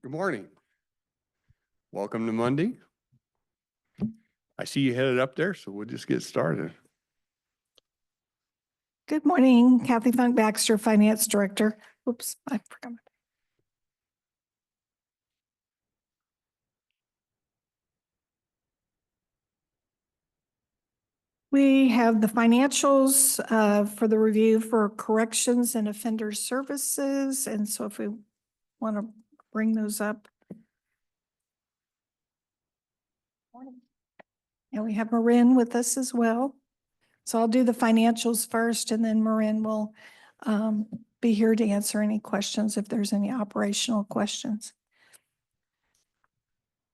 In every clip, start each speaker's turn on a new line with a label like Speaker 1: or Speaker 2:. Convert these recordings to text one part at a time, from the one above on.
Speaker 1: Good morning. Welcome to Monday. I see you headed up there, so we'll just get started.
Speaker 2: Good morning, Kathy Funk Baxter, Finance Director. Oops, I forgot. We have the financials for the review for corrections and offender services. And so if we want to bring those up. And we have Marin with us as well. So I'll do the financials first, and then Marin will be here to answer any questions if there's any operational questions.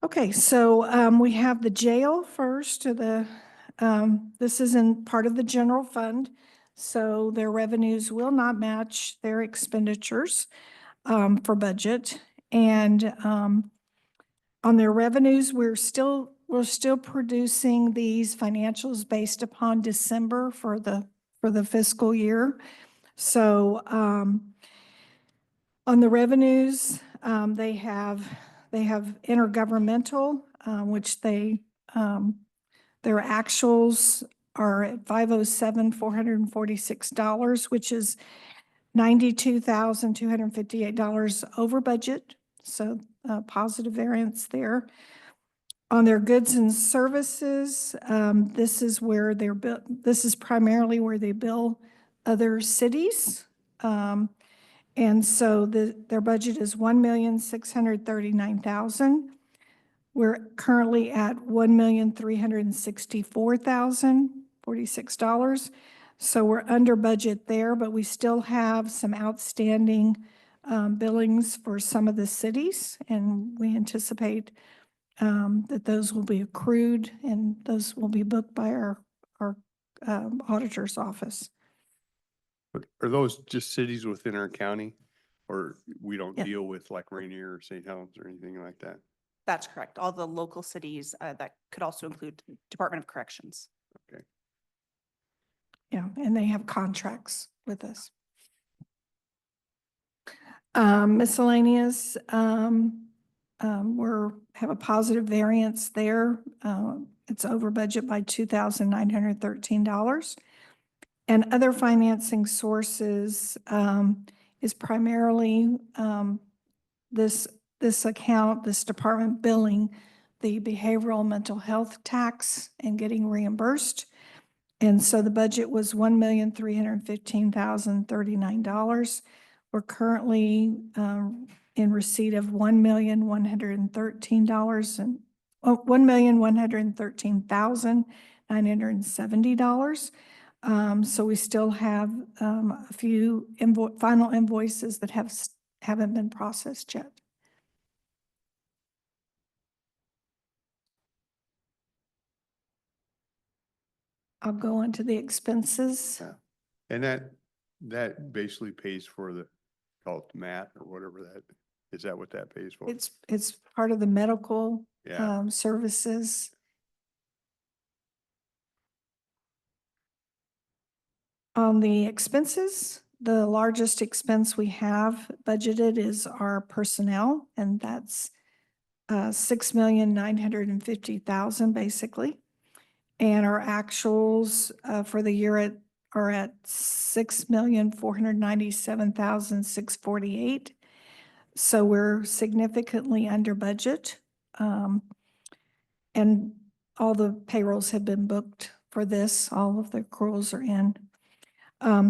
Speaker 2: Okay, so we have the jail first. This is in part of the general fund, so their revenues will not match their expenditures for budget. And on their revenues, we're still producing these financials based upon December for the fiscal year. So on the revenues, they have intergovernmental, which their actuals are at $507,446, which is $92,258 over budget. So positive variance there. On their goods and services, this is primarily where they bill other cities. And so their budget is $1,639,000. We're currently at $1,364,046. So we're under budget there, but we still have some outstanding billings for some of the cities, and we anticipate that those will be accrued and those will be booked by our auditor's office.
Speaker 1: But are those just cities within our county, or we don't
Speaker 2: Yeah.
Speaker 1: deal with like Rainier or St. Helens or anything like that?
Speaker 3: That's correct. All the local cities that could also include Department of Corrections.
Speaker 1: Okay.
Speaker 2: Yeah, and they have contracts with us. Miscellaneous, have a positive variance there. It's over budget by $2,913. And other financing sources is primarily this account, this department billing the behavioral mental health tax and getting reimbursed. And so the budget was $1,315,039. We're currently in receipt of $1,113,970. So we still have a few final invoices that haven't been processed yet. I'll go into the expenses.
Speaker 1: Yeah. And that basically pays for the call it MAT or whatever that is. That what that pays for?
Speaker 2: It's part of the medical
Speaker 1: Yeah.
Speaker 2: services. On the expenses, the largest expense we have budgeted is our personnel, and that's $6,950,000 basically. And our actuals for the year are at $6,497,648. So we're significantly under budget. And all the payrolls have been booked for this. All of the accruals are in.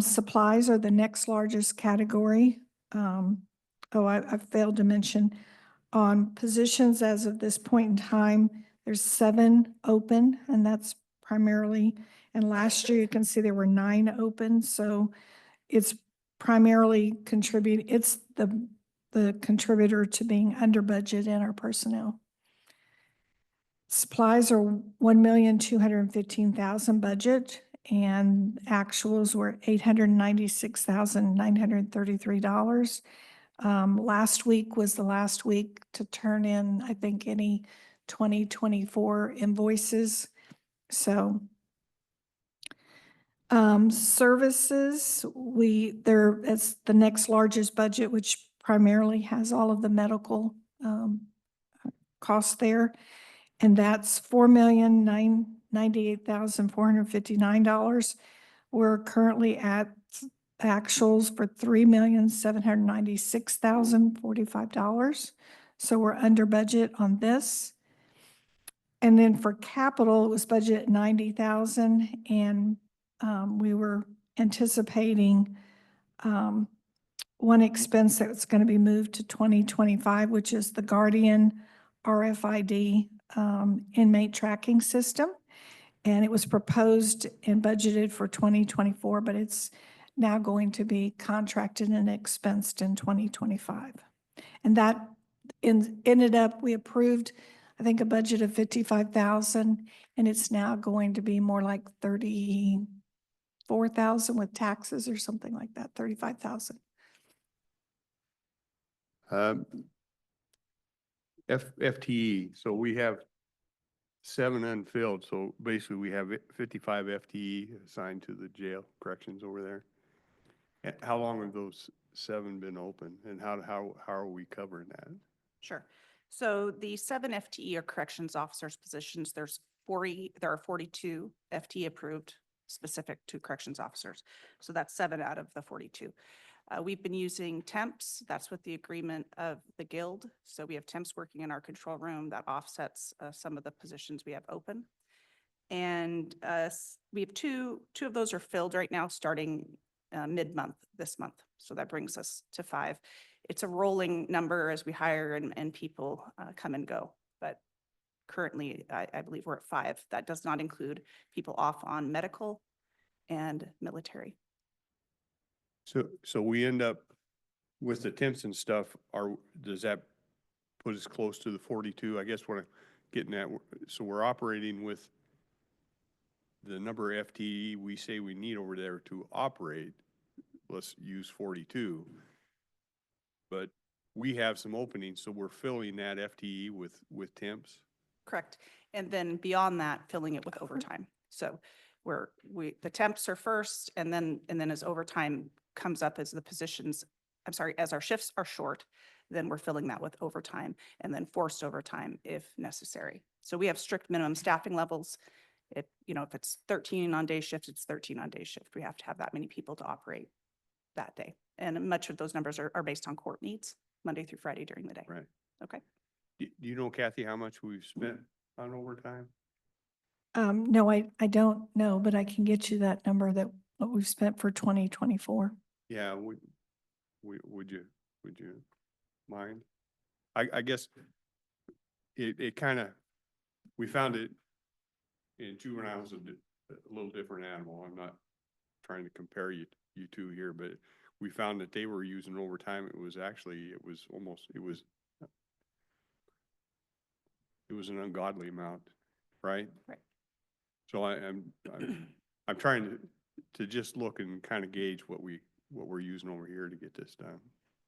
Speaker 2: Supplies are the next largest category. I failed to mention on positions as of this point in time, there's 7 open, and that's primarily, and last year you can see there were 9 open. So it's primarily it's the contributor to being under budget in our personnel. Supplies are $1,215,000 budget, and actuals were $896,933. Last week was the last week to turn in, I think, any 2024 invoices. So services, it's the next largest budget, which primarily has all of the medical cost there. And that's $4,998,459. We're currently at actuals for $3,796,045. So we're under budget on this. And then for capital, it was budgeted at 90,000, and we were anticipating one expense that's going to be moved to 2025, which is the Guardian RFID inmate tracking system. And it was proposed and budgeted for 2024, but it's now going to be contracted and expensed in 2025. And that ended up, we approved, I think, a budget of 55,000, and it's now going to be more like 34,000 with taxes or something like that, 35,000.
Speaker 1: FTE, so we have 7 unfilled, so basically we have 55 FTE assigned to the jail corrections over there. And how long have those 7 been open, and how are we covering that?
Speaker 3: Sure. So the 7 FTE or corrections officers positions, there are 42 FTE approved specific to corrections officers. So that's 7 out of the 42. We've been using temps. That's with the agreement of the guild. So we have temps working in our control room that offsets some of the positions we have open. And we have two of those are filled right now, starting mid-month this month. So that brings us to 5. It's a rolling number as we hire and people come and go. But currently, I believe we're at 5. That does not include people off on medical and military.
Speaker 1: So we end up with the temps and stuff, does that put us close to the 42? I guess what I'm getting at, so we're operating with the number of FTE we say we need over there to operate. Let's use 42. But we have some openings, so we're filling that FTE with temps.
Speaker 3: Correct. And then beyond that, filling it with overtime. So the temps are first, and then as overtime comes up as the positions, as our shifts are short, then we're filling that with overtime and then forced overtime if necessary. So we have strict minimum staffing levels. If it's 13 on day shift, it's 13 on day shift. We have to have that many people to operate that day. And much of those numbers are based on court needs, Monday through Friday during the day.
Speaker 1: Right.
Speaker 3: Okay.
Speaker 1: Do you know, Kathy, how much we've spent on overtime?
Speaker 2: No, I don't know, but I can get you that number that what we've spent for 2024.
Speaker 1: Yeah, would you mind? I guess it kind of, we found it in juveniles a little different animal. I'm not trying to compare you two here, but we found that they were using overtime. It was an ungodly amount, right?
Speaker 3: Right.
Speaker 1: So I'm trying to just look and kind of gauge what we're using over here to get this done.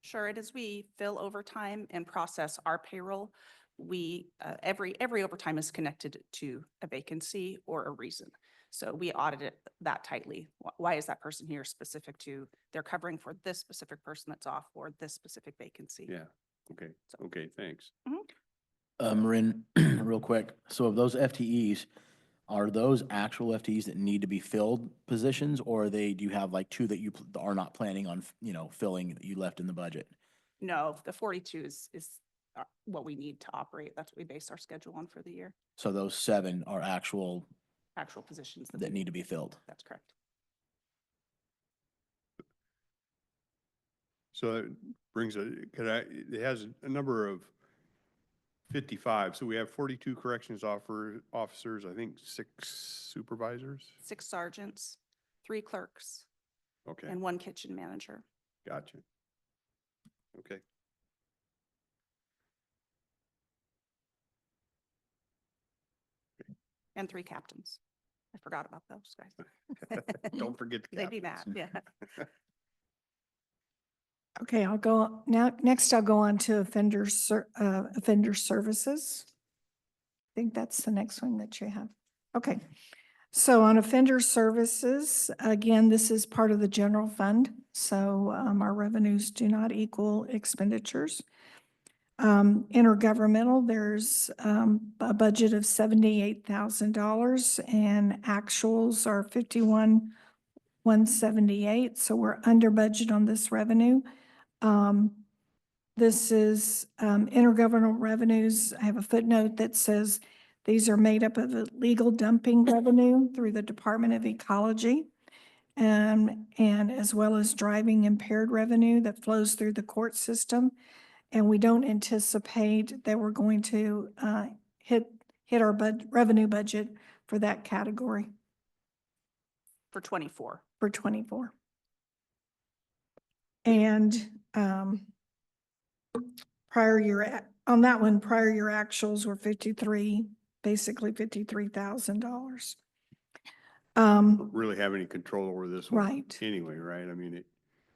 Speaker 3: Sure. And as we fill overtime and process our payroll, we every overtime is connected to a vacancy or a reason. So we audit it that tightly. Why is that person here specific to they're covering for this specific person that's off or this specific vacancy?
Speaker 1: Yeah. Okay. Okay. Thanks.
Speaker 4: Marin, real quick. So of those FTEs, are those actual FTEs that need to be filled positions, or do you have like 2 that you are not planning on, filling that you left in the budget?
Speaker 3: No, the 42 is what we need to operate. That's what we base our schedule on for the year.
Speaker 4: So those 7 are actual
Speaker 3: Positions
Speaker 4: that need to be filled.
Speaker 3: That's correct.
Speaker 1: So it brings it has a number of 55. So we have 42 corrections officers, I think 6 supervisors.
Speaker 3: 6 sergeants, 3 clerks,
Speaker 1: Okay.
Speaker 3: and 1 kitchen manager.
Speaker 1: Gotcha. Okay.
Speaker 3: And 3 captains. I forgot about those guys.
Speaker 1: Don't forget the
Speaker 3: They'd be mad,
Speaker 1: captains.
Speaker 3: yeah.
Speaker 2: Okay, I'll go now. Next, I'll go on to offender services. I think that's the next one that you have. Okay. So on offender services, again, this is part of the general fund. So our revenues do not equal expenditures. Intergovernmental, there's a budget of $78,000 and actuals are 51,178. So we're under budget on this revenue. This is intergovernmental revenues. I have a footnote that says these are made up of illegal dumping revenue through the Department of Ecology, and as well as driving impaired revenue that flows through the court system. And we don't anticipate that we're going to hit our revenue budget for that category
Speaker 3: For 24.
Speaker 2: for 24. And on that one, prior year actuals were basically $53,000.
Speaker 1: Don't really have any control over this one.
Speaker 2: Right.
Speaker 1: Anyway, right? I mean,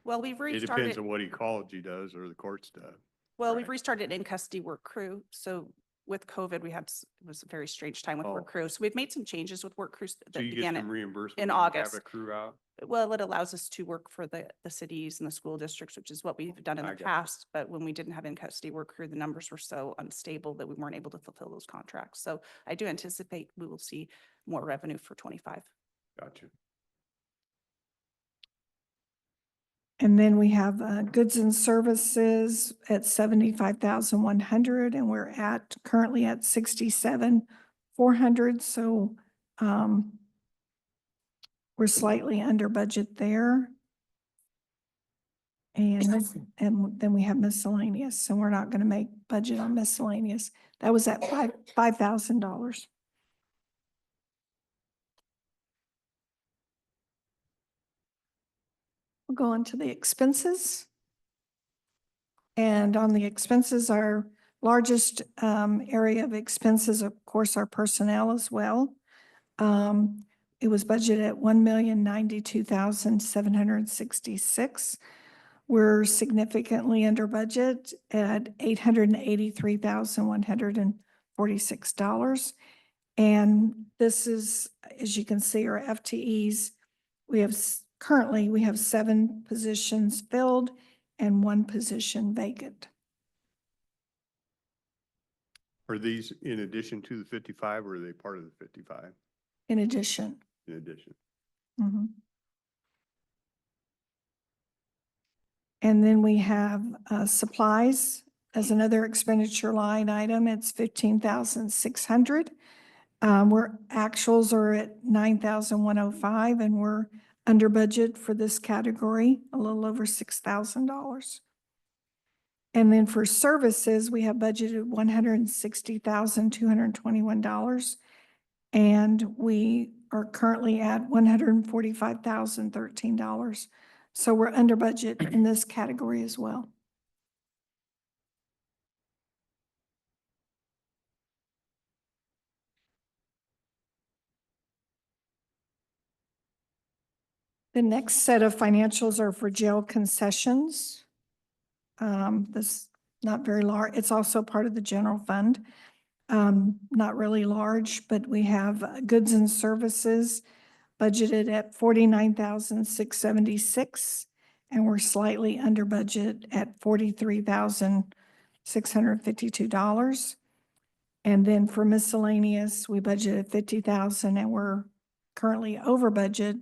Speaker 3: Well, we've
Speaker 1: it depends
Speaker 3: restarted,
Speaker 1: on what ecology does or the courts does.
Speaker 3: we've
Speaker 1: right.
Speaker 3: restarted in custody work crew. So with COVID, it was a very strange time with work
Speaker 1: Oh.
Speaker 3: crew. So we've made some changes with work crews
Speaker 1: So
Speaker 3: that
Speaker 1: you get
Speaker 3: began
Speaker 1: some
Speaker 3: it.
Speaker 1: reimbursement.
Speaker 3: in
Speaker 1: when you have
Speaker 3: August.
Speaker 1: a crew out?
Speaker 3: Well, it allows us to work for the cities and the school districts, which is what we've done in
Speaker 1: I
Speaker 3: the
Speaker 1: got you.
Speaker 3: past. But when we didn't have in custody work crew, the numbers were so unstable that we weren't able to fulfill those contracts. So I do anticipate we will see more revenue for 25.
Speaker 1: Gotcha.
Speaker 2: And then we have goods and services at 75,100, and we're currently at 67,400. So we're slightly under budget there. And then we have miscellaneous, so we're not going to make budget on miscellaneous. That was at $5,000. We'll go on to the expenses. And on the expenses, our largest area of expenses, of course, our personnel as well. It was budgeted at $1,092,766. We're significantly under budget at $883,146. And this is, as you can see, our FTEs. Currently, we have 7 positions filled and 1 position vacant.
Speaker 1: Are these in addition to the 55 or are they part of the 55
Speaker 2: In addition.
Speaker 1: in addition?
Speaker 2: Mhm. And then we have supplies as another expenditure line item. It's 15,600. Actuals are at 9,105, and we're under budget for this category, a little over $6,000. And then for services, we have budgeted $160,221. And we are currently at $145,013. So we're under budget in this category as well. The next set of financials are for jail concessions. This not very large. It's also part of the general fund. Not really large, but we have goods and services budgeted at 49,676, and we're slightly under budget at $43,652. And then for miscellaneous, we budgeted 50,000, and we're currently over budget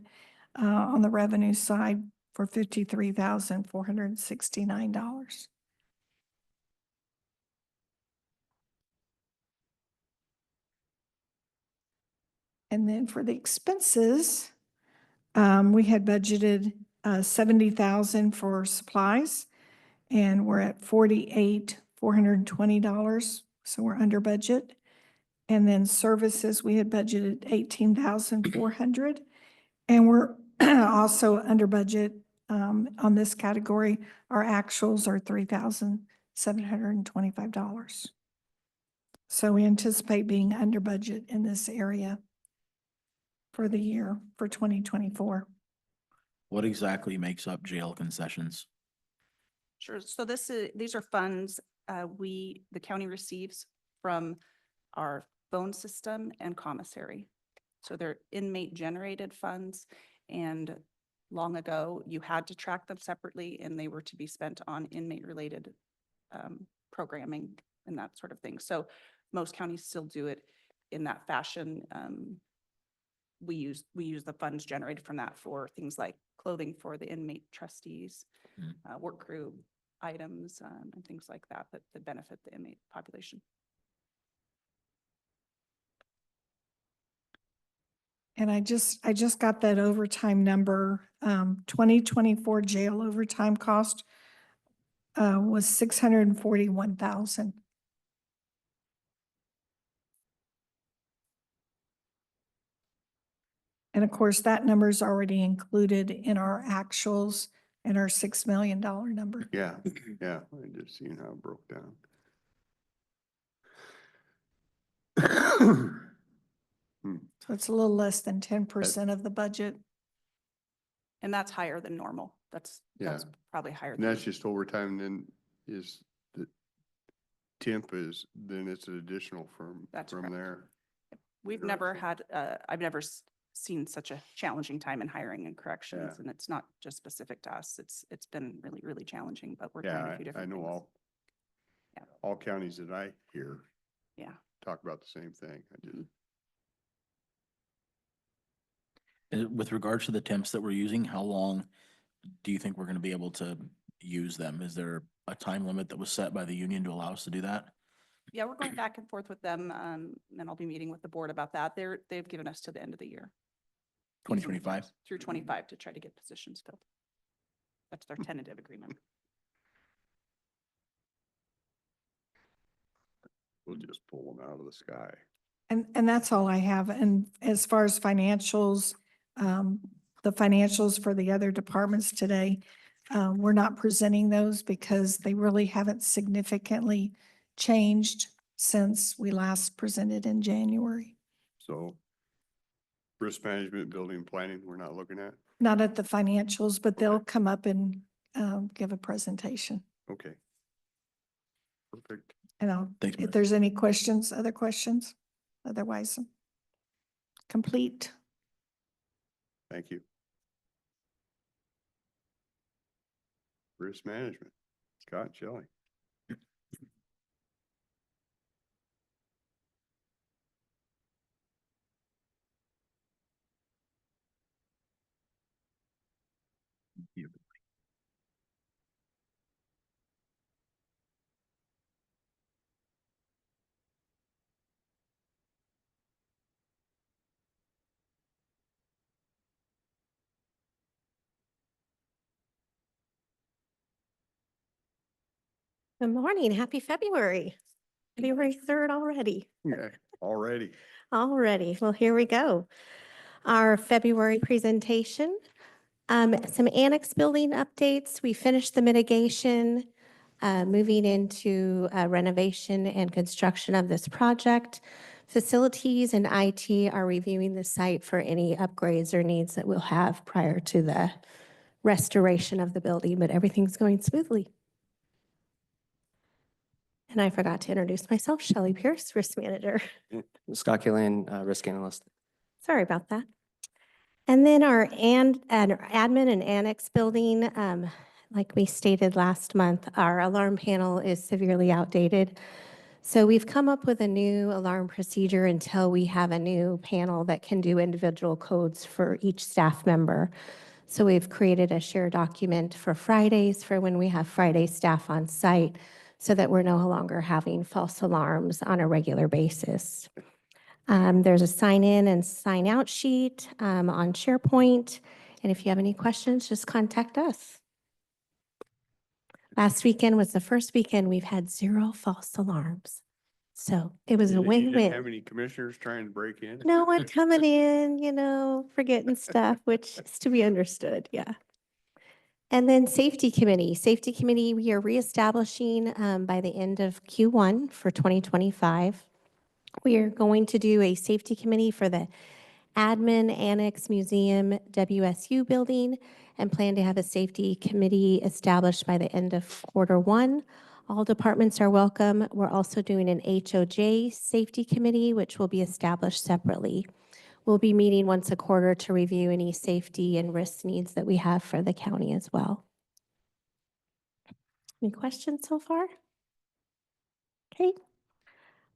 Speaker 2: on the revenue side for $53,469. And then for the expenses, we had budgeted 70,000 for supplies, and we're at $48,420, so we're under budget. And then services, we had budgeted 18,400, and we're also under budget on this category. Our actuals are $3,725. So we anticipate being under budget in this area for the year for 2024.
Speaker 4: What exactly makes up jail concessions?
Speaker 3: Sure. So these are funds the county receives from our phone system and commissary. So they're inmate generated funds, and long ago you had to track them separately and they were to be spent on inmate related programming and that sort of thing. So most counties still do it in that fashion. We use the funds generated from that for things like clothing for the inmate trustees, work crew items, and things like that that benefit the inmate population.
Speaker 2: And I just got that overtime number, 2024 jail overtime cost was 641,000. And of course, that number is already included in our actuals and our $6 million number.
Speaker 1: Yeah, yeah, I just seen how it broke down.
Speaker 2: So it's a little less than 10% of the budget.
Speaker 3: And that's higher than normal. That's
Speaker 1: Yeah.
Speaker 3: probably higher.
Speaker 1: And
Speaker 3: than
Speaker 1: that's just overtime, then is the temp is, then it's an additional from
Speaker 3: That's correct.
Speaker 1: there.
Speaker 3: We've never had, I've never seen such a challenging time in hiring and corrections,
Speaker 1: Yeah.
Speaker 3: and it's not just specific to us. It's been really, really challenging, but we're trying a
Speaker 1: Yeah,
Speaker 3: few
Speaker 1: I
Speaker 3: different
Speaker 1: know
Speaker 3: things. Yeah.
Speaker 1: all counties that I hear
Speaker 3: Yeah.
Speaker 1: talk about the same thing. I just,
Speaker 4: With regards to the temps that we're using, how long do you think we're going to be able to use them? Is there a time limit that was set by the union to allow us to do that?
Speaker 3: Yeah, we're going back and forth with them, and I'll be meeting with the board about that. They've given us to the end of the year. using the
Speaker 4: 2025?
Speaker 3: temps Through 25 to try to get positions filled. That's their tentative agreement.
Speaker 1: we'll just pull them out of the sky.
Speaker 2: And that's all I have. And as far as financials, the financials for the other departments today, we're not presenting those because they really haven't significantly changed since we last presented in January.
Speaker 1: So risk management, building planning, we're not looking at?
Speaker 2: Not at the financials, but they'll
Speaker 1: Okay.
Speaker 2: come up and give a presentation.
Speaker 1: Okay. Perfect.
Speaker 2: And
Speaker 4: Thanks,
Speaker 2: if
Speaker 4: Mark.
Speaker 2: there's any questions, other questions, otherwise complete.
Speaker 1: Thank you. Risk management, Scott Shelley.
Speaker 5: Good morning. Happy February. February 3rd already.
Speaker 1: Yeah, already.
Speaker 5: Already. Well, here we go. Our February presentation. Some annex building updates. We finished the mitigation, moving into renovation and construction of this project. Facilities and IT are reviewing the site for any upgrades or needs that we'll have prior to the restoration of the building, but everything's going smoothly. And I forgot to introduce myself, Shelley Pierce, Risk Manager.
Speaker 6: Scott Killian, Risk Analyst.
Speaker 5: Sorry about that. And then our admin and annex building, like we stated last month, our alarm panel is severely outdated. So we've come up with a new alarm procedure until we have a new panel that can do individual codes for each staff member. So we've created a shared document for Fridays for when we have Friday staff on site, so that we're no longer having false alarms on a regular basis. There's a sign in and sign out sheet on SharePoint. And if you have any questions, just contact us. Last weekend was the first weekend we've had 0 false alarms. So it was a
Speaker 1: You didn't have
Speaker 5: win-win.
Speaker 1: any commissioners trying to break in?
Speaker 5: No one coming in, forgetting stuff, which is to be understood, yeah. And then Safety Committee. Safety Committee, we are reestablishing by the end of Q1 for 2025. We are going to do a Safety Committee for the Admin Annex Museum WSU building and plan to have a Safety Committee established by the end of Q1. All departments are welcome. We're also doing an HOJ Safety Committee, which will be established separately. We'll be meeting once a quarter to review any safety and risk needs that we have for the county as well. Any questions so far? Okay.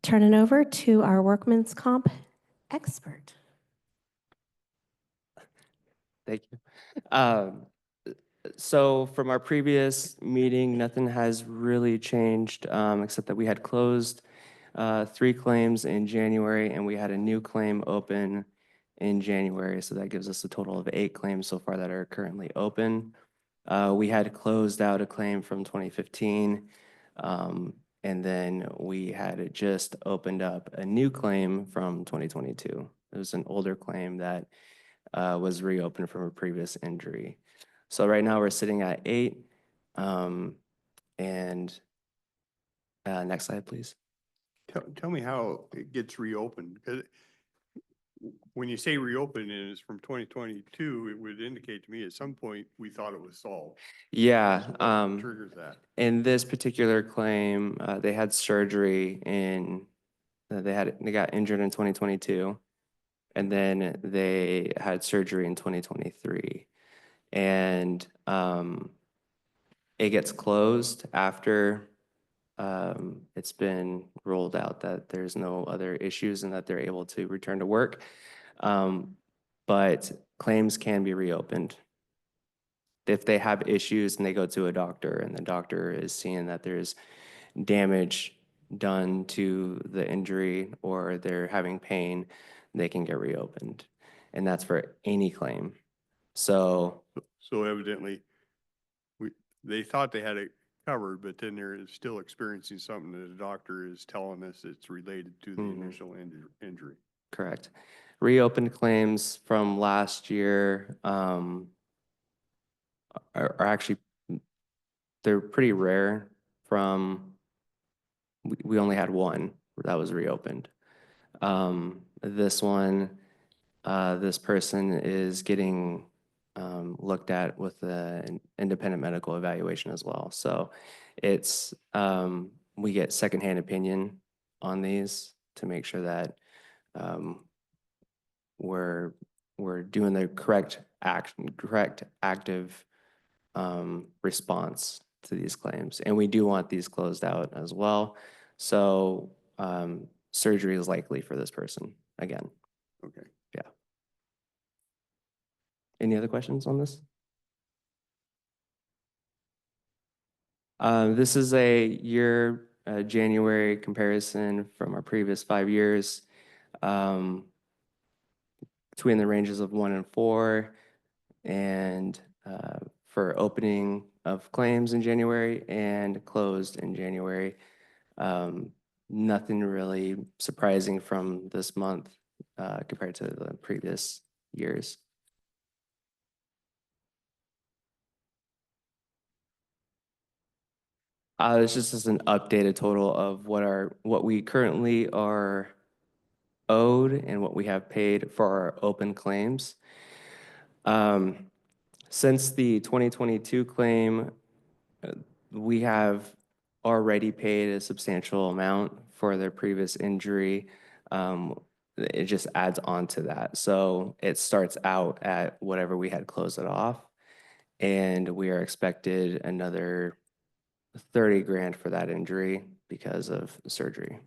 Speaker 5: Turn it over to our workman's comp expert.
Speaker 6: Thank you. So from our previous meeting, nothing has really changed, except that we had closed 3 claims in January and we had a new claim open in January. So that gives us a total of 8 claims so far that are currently open. We had closed out a claim from 2015. And then we had just opened up a new claim from 2022. It was an older claim that was reopened from a previous injury. So right now we're sitting at 8. And next slide, please.
Speaker 1: Tell me how it gets reopened, because when you say reopen and it's from 2022, it would indicate to me at some point we thought it was solved.
Speaker 6: Yeah.
Speaker 1: So what triggers that?
Speaker 6: In this particular claim, they had surgery in, they got injured in 2022. And then they had surgery in 2023. And it gets closed after it's been ruled out that there's no other issues and that they're able to return to work. But claims can be reopened. If they have issues and they go to a doctor and the doctor is seeing that there's damage done to the injury or they're having pain, they can get reopened. And that's for any claim. So
Speaker 1: So evidently, they thought they had it covered, but then they're still experiencing something that the doctor is telling us it's related to the
Speaker 6: Mhm.
Speaker 1: initial injury.
Speaker 6: correct. Reopened claims from last year are actually, they're pretty rare from, we only had one that was reopened. This one, this person is getting looked at with an independent medical evaluation as well. So it's, we get secondhand opinion on these to make sure that we're doing the correct active response to these claims. And we do want these closed out as well. So surgery is likely for this person again.
Speaker 1: Okay.
Speaker 6: Any other questions on this? This is a year January comparison from our previous 5 years. Between the ranges of 1 and 4, and for opening of claims in January and closed in January. Nothing really surprising from this month compared to the previous years. This just is an updated total of what we currently are owed and what we have paid for our open claims. Since the 2022 claim, we have already paid a substantial amount for their previous injury. It just adds on to that. So it starts out at whatever we had closed it off. And we are expected another 30 grand for that injury because of the surgery.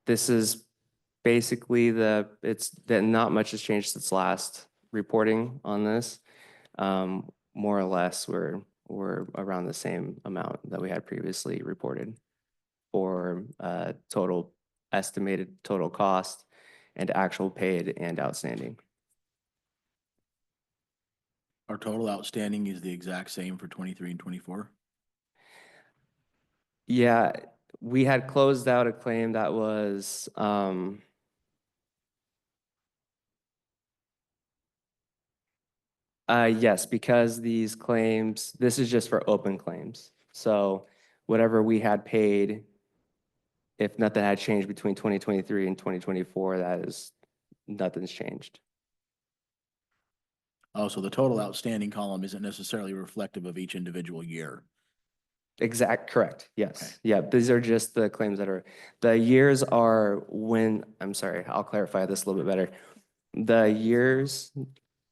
Speaker 6: This is basically not much has changed since last reporting on this. More or less, we're around the same amount that we had previously reported for estimated total cost and actual paid and outstanding.
Speaker 4: Our total outstanding is the exact same for 23 and 24.
Speaker 6: Yeah, we had closed out a claim that was yes, because these claims, this is just for open claims. So whatever we had paid, if nothing had changed between 2023 and 2024, nothing's changed.
Speaker 4: Oh, so the total outstanding column isn't necessarily reflective of each individual year.
Speaker 6: Correct,
Speaker 4: Okay.
Speaker 6: yes. Yeah, these are just the claims the years are I'm sorry, I'll clarify this a little bit better. The years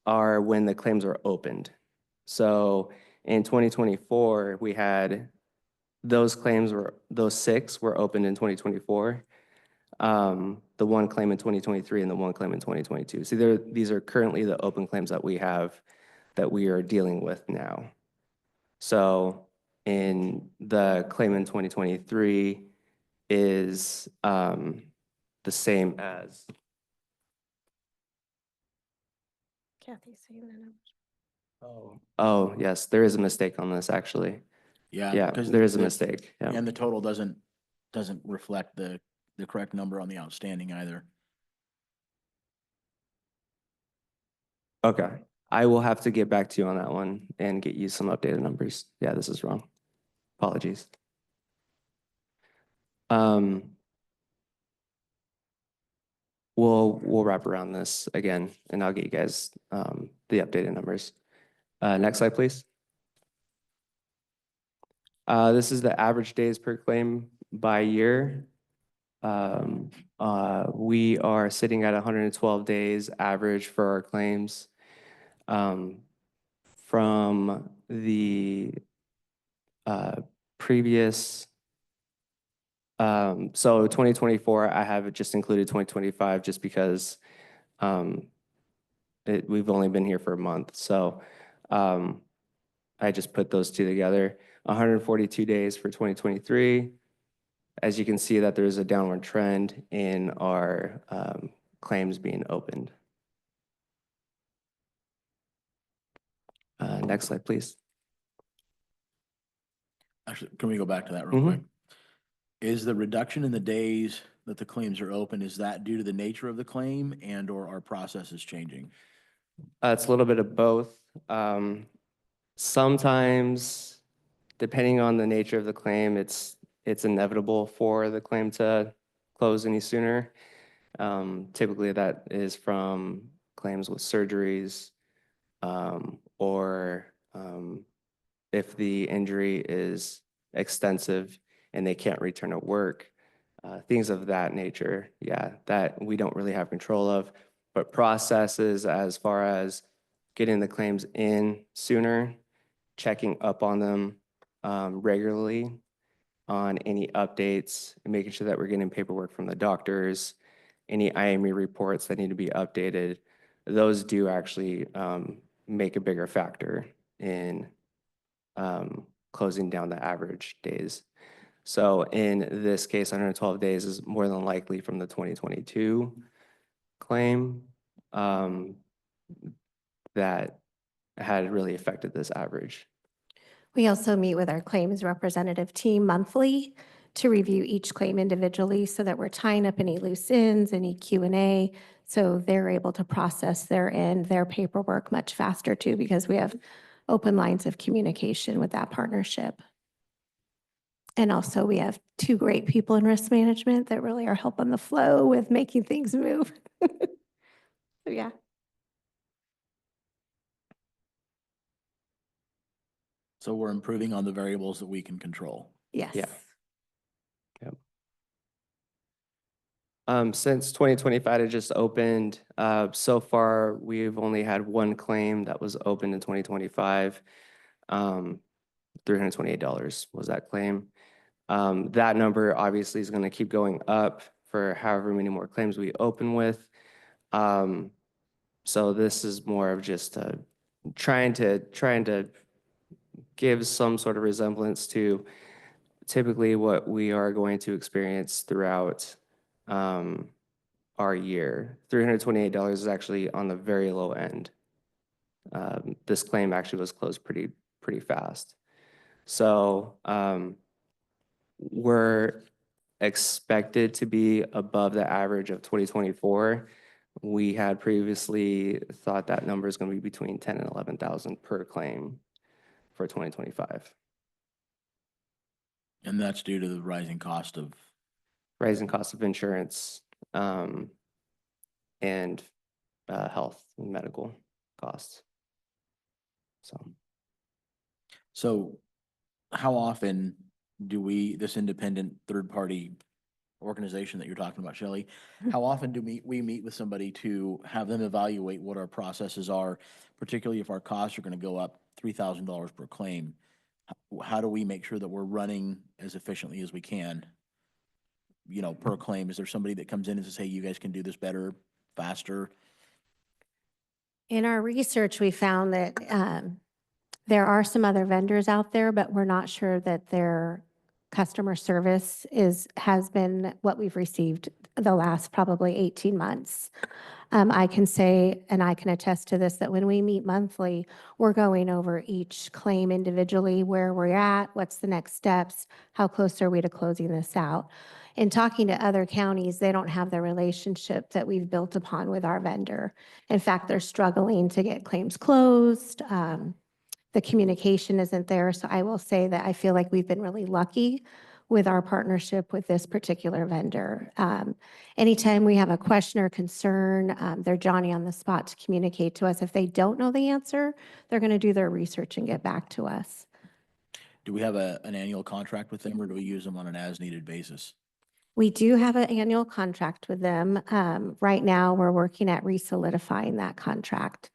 Speaker 6: are when the claims are opened. So In 2024, we had, those 6 were opened in 2024. The 1 claim in 2023 and the 1 claim in 2022. So these are currently the open claims that we have that we are dealing with now. So in the claim in 2023 is the same as,
Speaker 5: Kathy's saying that.
Speaker 6: oh, yes, there is a mistake on this, actually. Yeah,
Speaker 4: because
Speaker 6: there is a mistake. Yeah.
Speaker 4: And the total doesn't reflect the correct number on the outstanding either.
Speaker 6: Okay. I will have to get back to you on that one and get you some updated numbers. Yeah, this is wrong. Apologies. We'll wrap around this again, and I'll get you guys the updated numbers. Next slide, please. This is the average days per claim by year. We are sitting at 112 days average for our claims. From the previous, so 2024, I have just included 2025 just because we've only been here for a month. So I just put those two together. 142 days for 2023. As you can see that there's a downward trend in our claims being opened. Next slide, please.
Speaker 4: Actually, can we go back to that real
Speaker 6: Mhm.
Speaker 4: quick? Is the reduction in the days that the claims are open, is that due to the nature of the claim and or our process is changing?
Speaker 6: It's a little bit of both. Sometimes, depending on the nature of the claim, it's inevitable for the claim to close any sooner. Typically, that is from claims with surgeries, or if the injury is extensive and they can't return to work, things of that nature. Yeah, that we don't really have control of, but processes as far as getting the claims in sooner, checking up on them regularly on any updates, and making sure that we're getting paperwork from the doctors, any IME reports that need to be updated. Those do actually make a bigger factor in closing down the average days. So in this case, 112 days is more than likely from the 2022 claim that had really affected this average.
Speaker 5: We also meet with our claims representative team monthly to review each claim individually so that we're tying up any loose ends, any Q&A. So they're able to process their end, their paperwork much faster too, because we have open lines of communication with that partnership. And also we have 2 great people in risk management that really are helping the flow with making things move. So yeah.
Speaker 4: So we're improving on the variables that we can control.
Speaker 5: Yes.
Speaker 6: Yeah. Since 2025 it just opened, so far we've only had 1 claim that was opened in 2025. $328 was that claim. That number obviously is going to keep going up for however many more claims we open with. So this is more of just trying to give some sort of resemblance to typically what we are going to experience throughout our year. $328 is actually on the very low end. This claim actually was closed pretty fast. So we're expected to be above the average of 2024. We had previously thought that number is going to be between 10 and 11,000 per claim for 2025.
Speaker 4: And that's due to the rising cost of,
Speaker 6: Rising cost of insurance and health and medical costs.
Speaker 4: so how often do we, this independent third-party organization that you're talking about, Shelley, how often do we meet with somebody to have them evaluate what our processes are, particularly if our costs are going to go up $3,000 per claim, how do we make sure that we're running as efficiently as we can? You know, per claim, is there somebody that comes in and says, hey, you guys can do this better, faster?
Speaker 5: In our research, we found that there are some other vendors out there, but we're not sure that their customer service has been what we've received the last probably 18 months. I can say, and I can attest to this, that when we meet monthly, we're going over each claim individually, where we're at, what's the next steps, how close are we to closing this out. In talking to other counties, they don't have the relationship that we've built upon with our vendor. In fact, they're struggling to get claims closed. The communication isn't there. So I will say that I feel like we've been really lucky with our partnership with this particular vendor. Anytime we have a question or concern, they're Johnny on the spot to communicate to us. If they don't know the answer, they're going to do their research and get back to us.
Speaker 4: Do we have an annual contract with them, or do we use them on an as-needed basis?
Speaker 5: We do have an annual contract with them. Right now, we're working at re-solidifying that contract.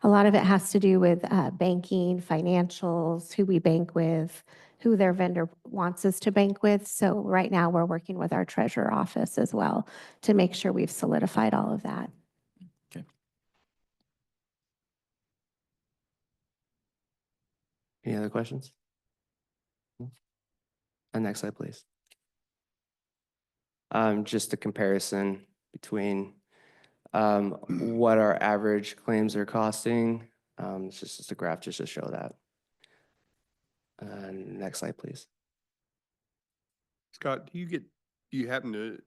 Speaker 5: A lot of it has to do with banking, financials, who we bank with, who their vendor wants us to bank with. So right now, we're working with our treasurer office as well to make sure we've solidified all of that.
Speaker 4: Okay.
Speaker 6: Any other questions? Next slide, please. Just a comparison between what our average claims are costing. It's just a graph just to show that. Next slide, please.
Speaker 1: Scott, do you happen to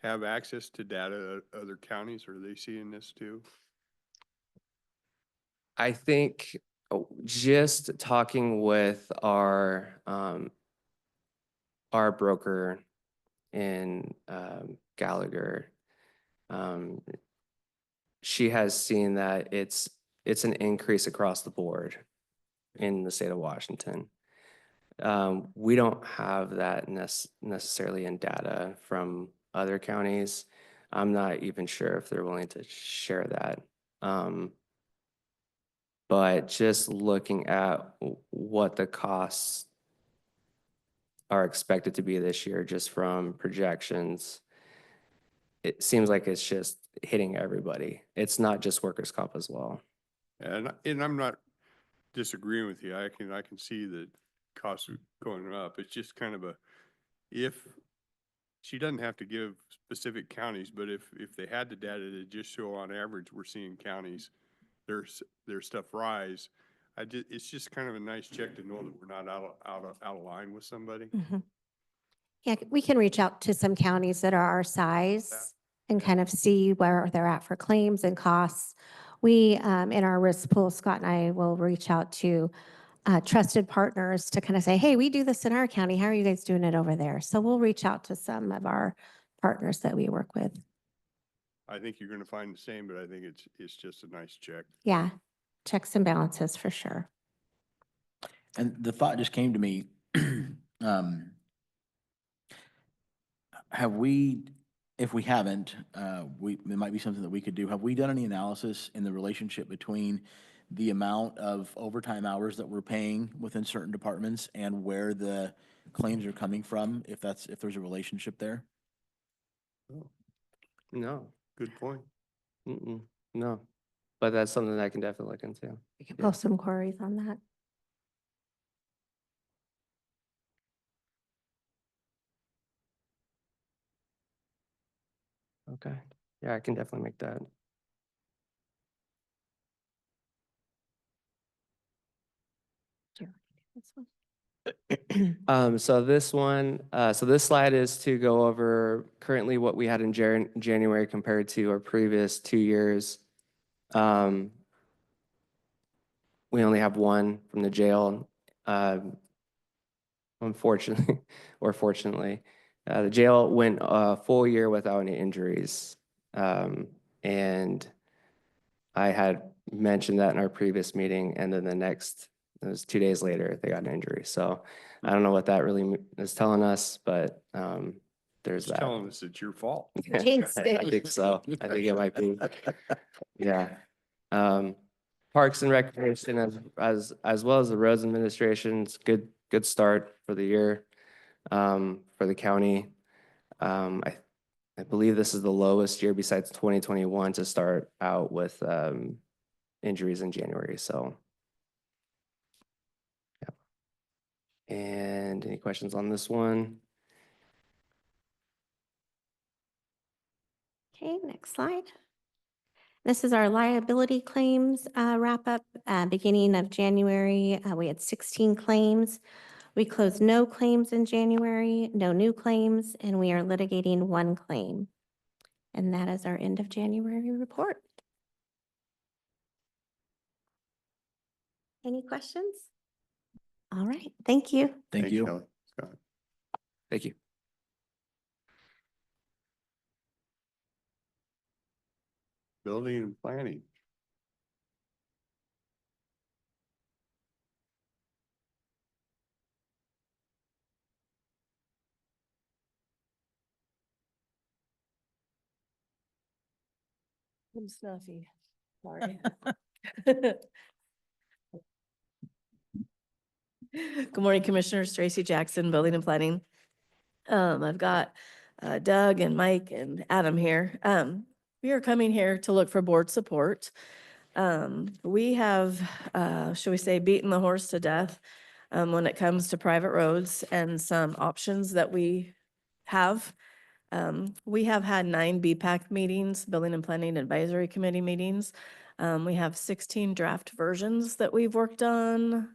Speaker 1: have access to data at other counties? Are they seeing this too?
Speaker 6: I think just talking with our broker in Gallagher, she has seen that it's an increase across the board in the state of Washington. We don't have that necessarily in data from other counties. I'm not even sure if they're willing to share that. But just looking at what the costs are expected to be this year, just from projections, it seems like it's just hitting everybody. It's not just workers' comp as well.
Speaker 1: And I'm not disagreeing with you. I can see that costs are going up. It's just kind of if she doesn't have to give specific counties, but if they had the data to just show on average, we're seeing counties, their stuff rise. It's just kind of a nice check to know that we're not out of line with somebody.
Speaker 5: Mhm. Yeah, we can reach out to some counties that are our size and kind of see where they're at for claims and costs. We, in our risk pool, Scott and I will reach out to trusted partners to kind of say, hey, we do this in our county. How are you guys doing it over there? So we'll reach out to some of our partners that we work with.
Speaker 1: I think you're going to find the same, but I think it's just a nice check.
Speaker 5: Yeah, checks and balances for sure.
Speaker 4: And the thought just came to me, have we, if we haven't, it might be something that we could do. Have we done any analysis in the relationship between the amount of overtime hours that we're paying within certain departments and where the claims are coming from, if there's a relationship there?
Speaker 6: No,
Speaker 1: Good point.
Speaker 6: no, but that's something that I can definitely look into.
Speaker 5: We can
Speaker 6: Yeah.
Speaker 5: post some queries on that.
Speaker 6: Okay, yeah, I can definitely make that.
Speaker 5: This one.
Speaker 6: So this one, so this slide is to go over currently what we had in January compared to our previous 2 years. We only have one from the jail. Unfortunately, or fortunately, the jail went a full year without any injuries. And I had mentioned that in our previous meeting, and then it was 2 days later, they got an injury. So I don't know what that really is telling us, but there's
Speaker 1: It's
Speaker 6: that.
Speaker 1: telling us it's your fault.
Speaker 5: Jinxed
Speaker 6: I
Speaker 5: it.
Speaker 6: think so. I think it might be. Yeah. Parks and Recreation as well as the roads administration, it's good start for the year, for the county. I believe this is the lowest year besides 2021 to start out with, injuries in January, so. Yeah. And any questions on this one?
Speaker 5: Okay, next slide. This is our liability claims wrap-up. Beginning of January, we had 16 claims. We closed no claims in January, no new claims, and we are litigating 1 claim. And that is our end of January report. Any questions? All right, thank you.
Speaker 4: Thank
Speaker 1: Thanks,
Speaker 4: you.
Speaker 1: Shelley. Scott.
Speaker 6: Thank you.
Speaker 1: Building and planning.
Speaker 7: I'm snuffy. Sorry. Good morning, Commissioners. Tracy Jackson, Building and Planning. I've got Doug and Mike and Adam here. We are coming here to look for board support. We have, shall we say, beaten the horse to death when it comes to private roads and some options that we have. We have had 9 BPAC meetings, Building and Planning Advisory Committee meetings. We have 16 draft versions that we've worked on,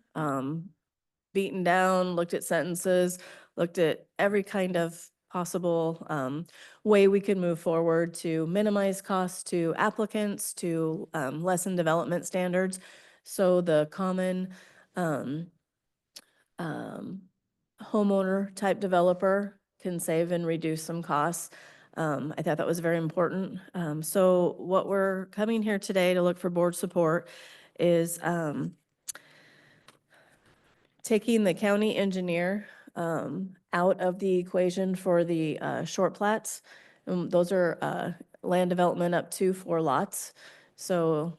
Speaker 7: beaten down, looked at sentences, looked at every kind of possible way we could move forward to minimize costs to applicants, to lessen development standards. So the common homeowner type developer can save and reduce some costs. I thought that was very important. So what we're coming here today to look for board support is taking the county engineer out of the equation for the short plats. Those are land development up to 4 lots. So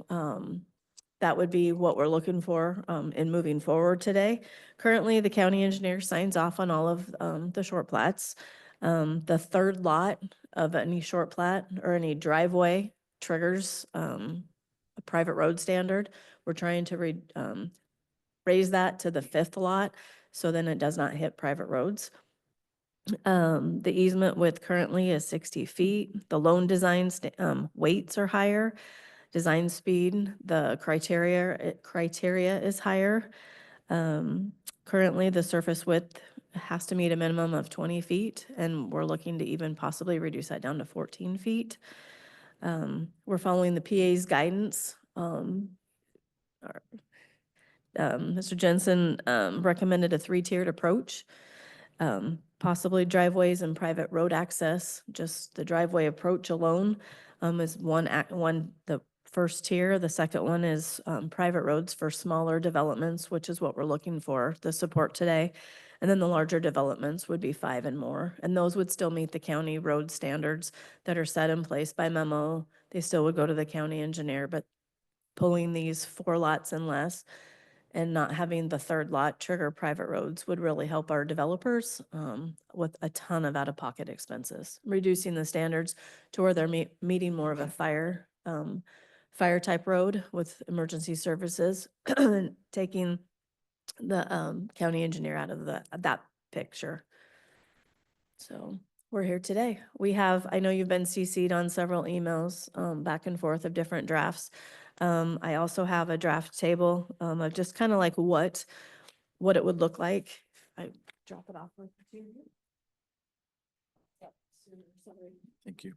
Speaker 7: that would be what we're looking for in moving forward today. Currently, the county engineer signs off on all of the short plats. The 3rd lot of any short plat or any driveway triggers a private road standard. We're trying to raise that to the 5th lot, so then it does not hit private roads. The easement width currently is 60 feet. The loan design weights are higher. Design speed, the criteria is higher. Currently, the surface width has to meet a minimum of 20 feet, and we're looking to even possibly reduce that down to 14 feet. We're following the PA's guidance. Mr. Jensen recommended a 3-tiered approach, possibly driveways and private road access. Just the driveway approach alone is the first tier. The second one is private roads for smaller developments, which is what we're looking for, the support today. And then the larger developments would be 5 and more. And those would still meet the county road standards that are set in place by memo. They still would go to the county engineer, but pulling these 4 lots and less and not having the 3rd lot trigger private roads would really help our developers with a ton of out-of-pocket expenses. Reducing the standards to where they're meeting more of a fire type road with emergency services, taking the county engineer out of that picture. So we're here today. I know you've been CC'd on several emails back and forth of different drafts. I also have a draft table of just kind of like what it would look like. I drop it off.
Speaker 4: Thank you.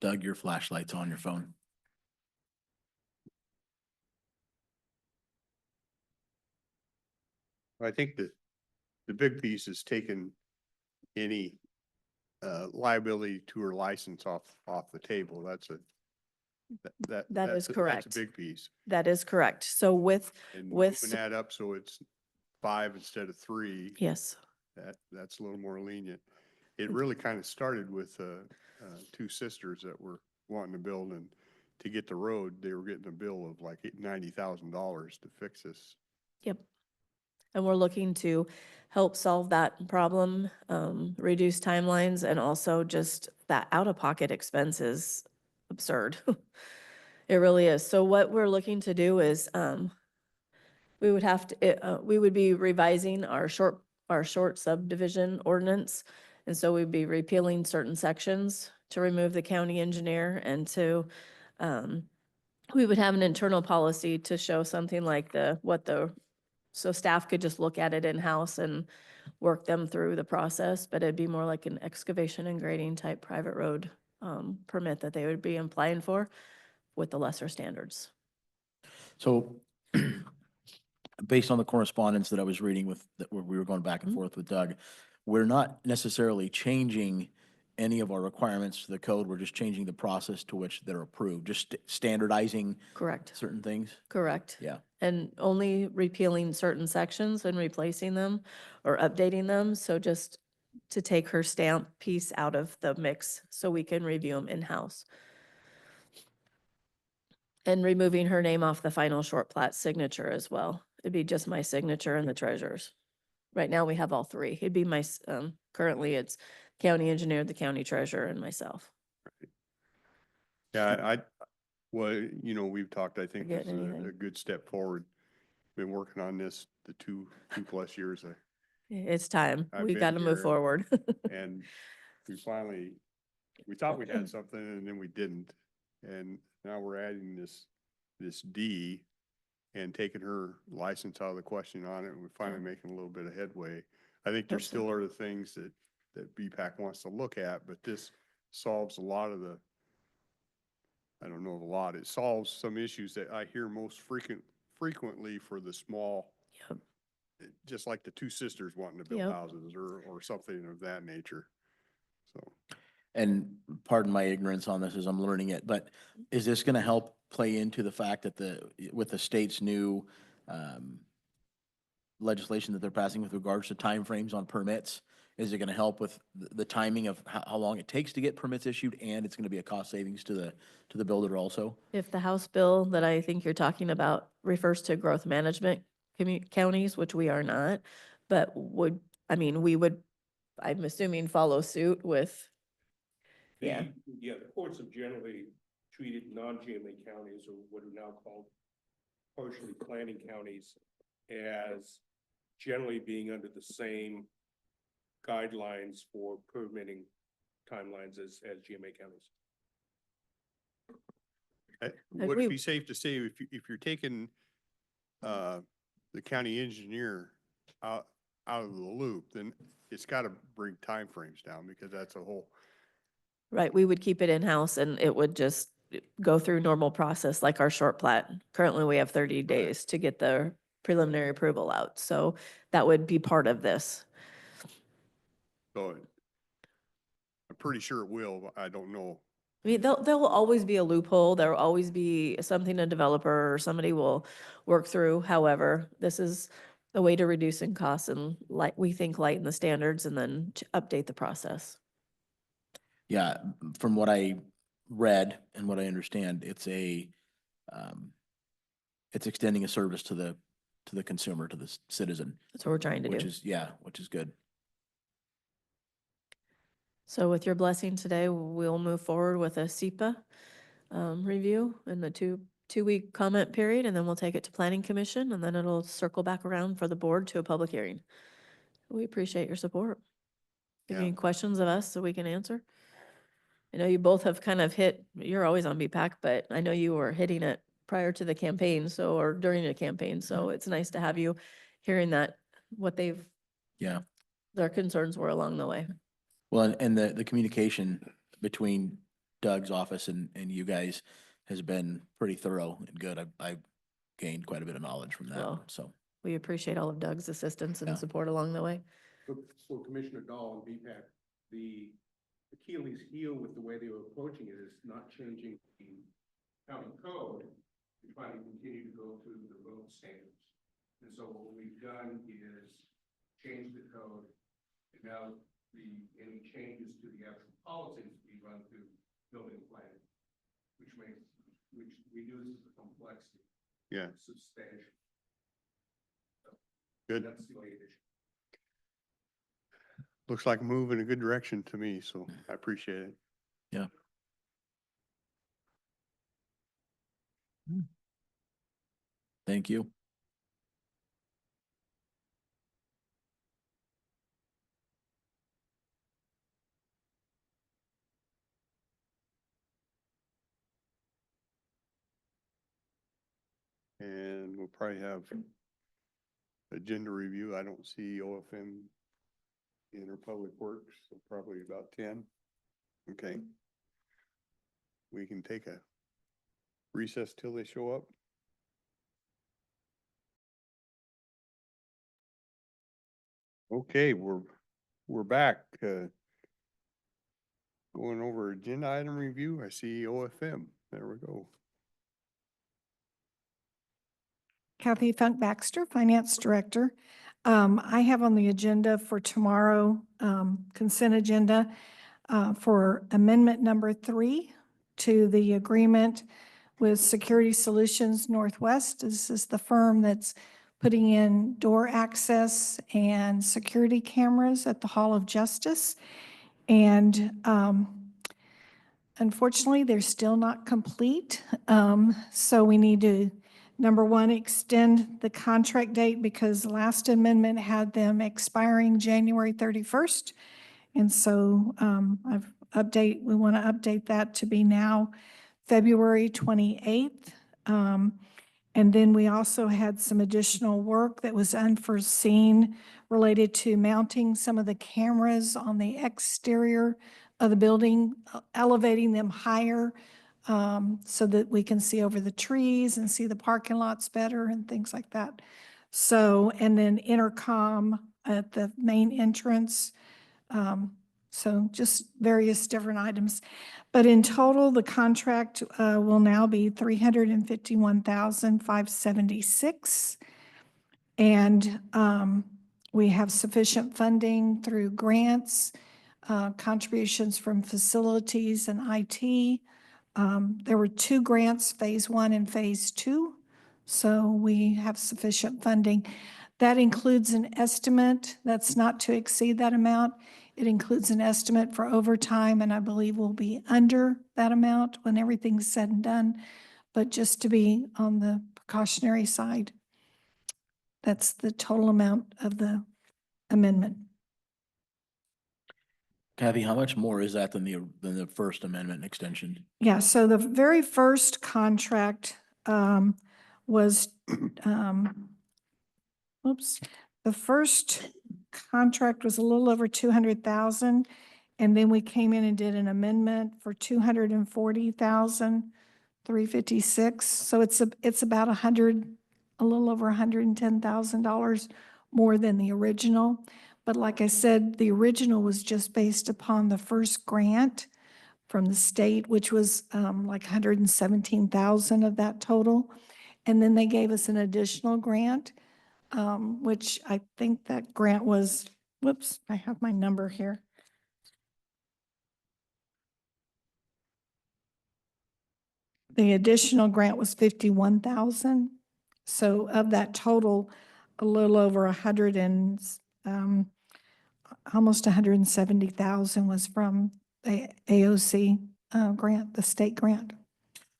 Speaker 4: Doug, your flashlight's on your phone.
Speaker 1: I think that the big piece is taking any liability to her license off the table. That
Speaker 7: That
Speaker 1: that's
Speaker 7: is
Speaker 1: a-
Speaker 7: correct.
Speaker 1: That's a big piece.
Speaker 7: That is correct. So with,
Speaker 1: And
Speaker 7: With
Speaker 1: moving that up so it's 5 instead of 3,
Speaker 7: yes,
Speaker 1: that's a little more lenient. It really kind of started with 2 sisters that were wanting to build, and to get the road, they were getting a bill of like $90,000 to fix this.
Speaker 7: Yep. And we're looking to help solve that problem, reduce timelines, and also just that out-of-pocket expense is absurd. It really is. So what we're looking to do is, we would have to, we would be revising our short subdivision ordinance. And so we'd be repealing certain sections to remove the county engineer and to, we would have an internal policy to show something like so staff could just look at it in-house and work them through the process, but it'd be more like an excavation and grading type private road, permit that they would be applying for with the lesser standards.
Speaker 4: So based on the correspondence that I was reading with, where we were going back and
Speaker 7: Mhm.
Speaker 4: forth with Doug, we're not necessarily changing any of our requirements to the code. We're just changing the process to which they're approved, just standardizing
Speaker 7: Correct.
Speaker 4: certain things.
Speaker 7: Correct.
Speaker 4: Yeah.
Speaker 7: And only repealing certain sections and replacing them or updating them. So just to take her stamp piece out of the mix so we can review them in-house. And removing her name off the final short plat signature as well. It'd be just my signature and the treasurer's. Right now, we have all three. It'd be currently it's county engineer, the county treasurer, and myself.
Speaker 1: Yeah, well, you know, we've talked, I think this is
Speaker 7: Forgetting anything?
Speaker 1: a good step forward. Been working on this the two plus years.
Speaker 7: It's time.
Speaker 1: I've
Speaker 7: We
Speaker 1: been
Speaker 7: got to move
Speaker 1: here.
Speaker 7: forward.
Speaker 1: And we finally, we thought we had something and then we didn't. And now we're adding this D and taking her license out of the question on it. And we're finally making a little bit of headway. I think there
Speaker 7: Hope so.
Speaker 1: still are the things that BPAC wants to look at, but this solves a lot of the, I don't know, a lot. It solves some issues that I hear most frequently for the small,
Speaker 7: Yep.
Speaker 1: just like the two sisters wanting to build
Speaker 7: Yep.
Speaker 1: houses or something of that nature. So.
Speaker 4: And pardon my ignorance on this as I'm learning it, but is this going to help play into the fact that with the state's new legislation that they're passing with regards to timeframes on permits? Is it going to help with the timing of how long it takes to get permits issued, and it's going to be a cost savings to the builder also?
Speaker 7: If the House bill that I think you're talking about refers to growth management counties, which we are not, but we would, I'm assuming, follow suit with, yeah.
Speaker 8: Yeah, the courts have generally treated non-GMA counties, or what are now called partially planning counties, as generally being under the same guidelines for permitting timelines as GMA counties.
Speaker 1: Would
Speaker 7: we-
Speaker 1: it be safe to say if you're taking the county engineer out of the loop, then it's got to bring timeframes down because that's a whole,
Speaker 7: Right, we would keep it in-house and it would just go through normal process like our short plat. Currently, we have 30 days to get the preliminary approval out, so that would be part of this.
Speaker 1: so I'm pretty sure it will, but I don't know.
Speaker 7: I mean, there will always be a loophole, there will always be something a developer or somebody will work through. However, this is a way to reducing costs and we think lighten the standards and then update the process.
Speaker 4: Yeah, from what I read and what I understand, it's extending a service to the consumer, to the citizen,
Speaker 7: That's what we're trying to
Speaker 4: which
Speaker 7: do.
Speaker 4: which is good.
Speaker 7: So with your blessing today, we'll move forward with a SEPA review in the two-week comment period, and then we'll take it to Planning Commission, and then it'll circle back around for the board to a public hearing. We appreciate your support. Have
Speaker 1: Yeah.
Speaker 7: any questions of us so we can answer? I know you both have kind of you're always on BPAC, but I know you were hitting it prior to the campaign, or during the campaign, so it's nice to have you hearing that, what
Speaker 4: Yeah.
Speaker 7: their concerns were along the way.
Speaker 4: Well, and the communication between Doug's office and you guys has been pretty thorough and good. I've gained quite a bit of knowledge from that,
Speaker 7: Well,
Speaker 4: so.
Speaker 7: We appreciate all of Doug's assistance and
Speaker 4: Yeah.
Speaker 7: support along the way.
Speaker 8: So Commissioner Dahl and BPAC, the Achilles heel with the way they were approaching it is not changing the county code, to try to continue to go through the road standards. And so what we've done is change the code, and now any changes to the actual policies be run through building planning, which makes which reduces the complexity
Speaker 1: Yeah,
Speaker 8: substantially.
Speaker 1: good.
Speaker 8: That's the only issue.
Speaker 1: Looks like a move in a good direction to me, so I appreciate it.
Speaker 4: Yeah. Thank you.
Speaker 1: And we'll probably have agenda review. I don't see OFM in our public works, so probably about 10. Okay. We can take a recess till they show up. Okay, we're back, going over agenda item review. I see OFM. There we go.
Speaker 2: Kathy Funk Baxter, Finance Director. I have on the agenda for tomorrow, consent agenda, for amendment number 3 to the agreement with Security Solutions Northwest. This is the firm that's putting in door access and security cameras at the Hall of Justice. And unfortunately, they're still not complete. So we need to, number one, extend the contract date because the last amendment had them expiring January 31st. And so we want to update that to be now February 28th. And then we also had some additional work that was unforeseen related to mounting some of the cameras on the exterior of the building, elevating them higher so that we can see over the trees and see the parking lots better and things like that. So, and then intercom at the main entrance. So just various different items. But in total, the contract will now be $351,576. And we have sufficient funding through grants, contributions from facilities and IT. There were 2 grants, phase 1 and phase 2. So we have sufficient funding. That includes an estimate that's not to exceed that amount. It includes an estimate for overtime, and I believe we'll be under that amount when everything's said and done. But just to be on the precautionary side, that's the total amount of the amendment.
Speaker 4: Kathy, how much more is that than the First Amendment extension?
Speaker 2: Yeah, so the very first contract was, the first contract was a little over 200,000. And then we came in and did an amendment for 240,356. So it's about a little over $110,000 more than the original. But like I said, the original was just based upon the first grant from the state, which was like 117,000 of that total. And then they gave us an additional grant, which I think that grant was, whoops, I have my number here. The additional grant was 51,000. So of that total, a little over 100 and almost 170,000 was from the AOC grant, the state grant.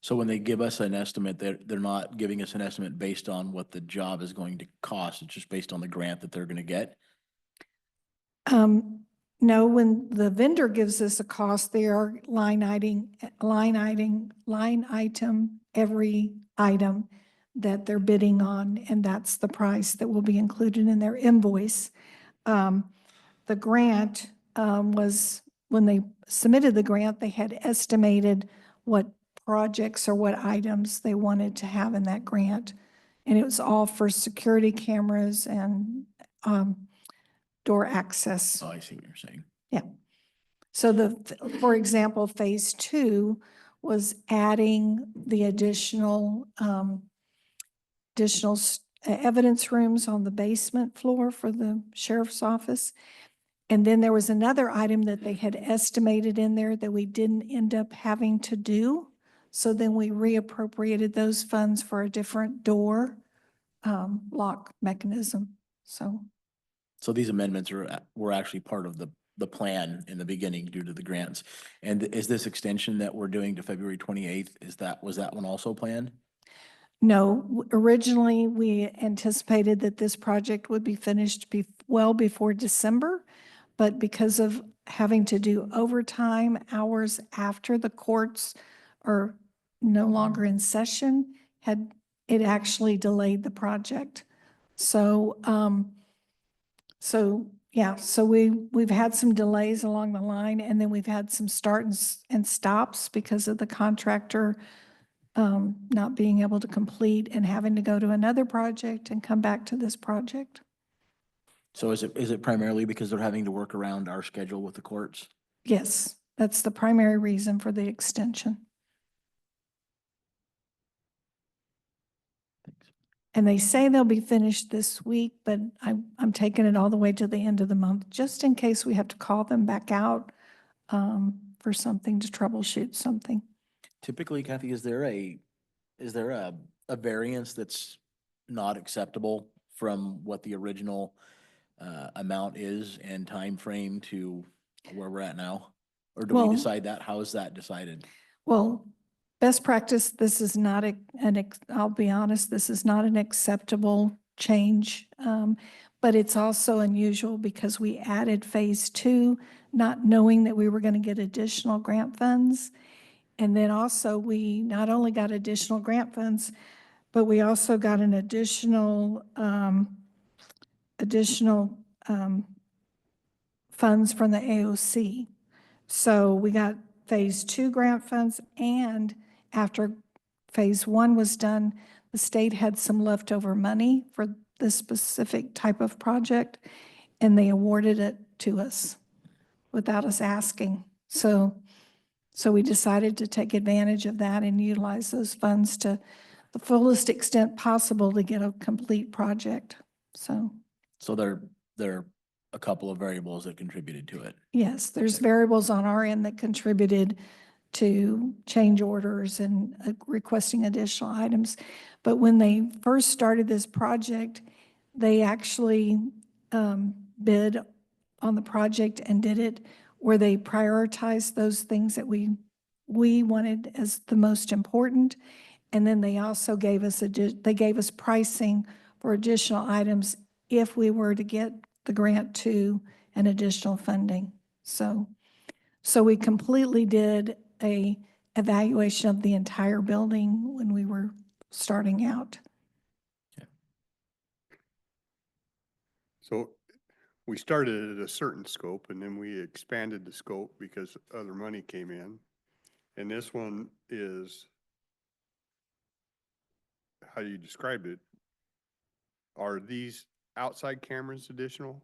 Speaker 4: So when they give us an estimate, they're not giving us an estimate based on what the job is going to cost. It's just based on the grant that they're going to get.
Speaker 2: No, when the vendor gives us a cost, they are line item every item that they're bidding on, and that's the price that will be included in their invoice. The grant was, when they submitted the grant, they had estimated what projects or what items they wanted to have in that grant. And it was all for security cameras and door access.
Speaker 4: Oh, I see what you're saying.
Speaker 2: Yeah. So for example, phase 2 was adding the additional evidence rooms on the basement floor for the sheriff's office. And then there was another item that they had estimated in there that we didn't end up having to do. So then we reappropriated those funds for a different door lock mechanism. So,
Speaker 4: So these amendments were actually part of the plan in the beginning due to the grants. And is this extension that we're doing to February 28th, was that one also planned?
Speaker 2: no, originally we anticipated that this project would be finished well before December, but because of having to do overtime hours after the courts are no longer in session, it actually delayed the project. So, so we've had some delays along the line, and then we've had some and stops because of the contractor not being able to complete and having to go to another project and come back to this project.
Speaker 4: So is it primarily because they're having to work around our schedule with the courts?
Speaker 2: Yes, that's the primary reason for the extension.
Speaker 4: Thanks.
Speaker 2: And they say they'll be finished this week, but I'm taking it all the way to the end of the month, just in case we have to call them back out for something to troubleshoot something.
Speaker 4: Typically, Kathy, is there a variance that's not acceptable from what the original amount is and time frame to where we're at now? Or do we
Speaker 2: Well-
Speaker 4: decide that? How is that decided?
Speaker 2: Well, best practice, this is not I'll be honest, this is not an acceptable change. But it's also unusual because we added phase 2, not knowing that we were going to get additional grant funds. And then also we not only got additional grant funds, but we also got an additional funds from the AOC. So we got phase 2 grant funds, and after phase 1 was done, the state had some leftover money for this specific type of project, and they awarded it to us without us asking. So we decided to take advantage of that and utilize those funds to the fullest extent possible to get a complete project. So,
Speaker 4: So there are a couple of variables that contributed to it.
Speaker 2: yes, there's variables on our end that contributed to change orders and requesting additional items. But when they first started this project, they actually bid on the project and did it where they prioritized those things that we wanted as the most important. And then they also gave us pricing for additional items if we were to get the grant to an additional funding. So we completely did a evaluation of the entire building when we were starting out.
Speaker 1: So we started at a certain scope and then we expanded the scope because other money came in. And this one is, how you described it, are these outside cameras additional?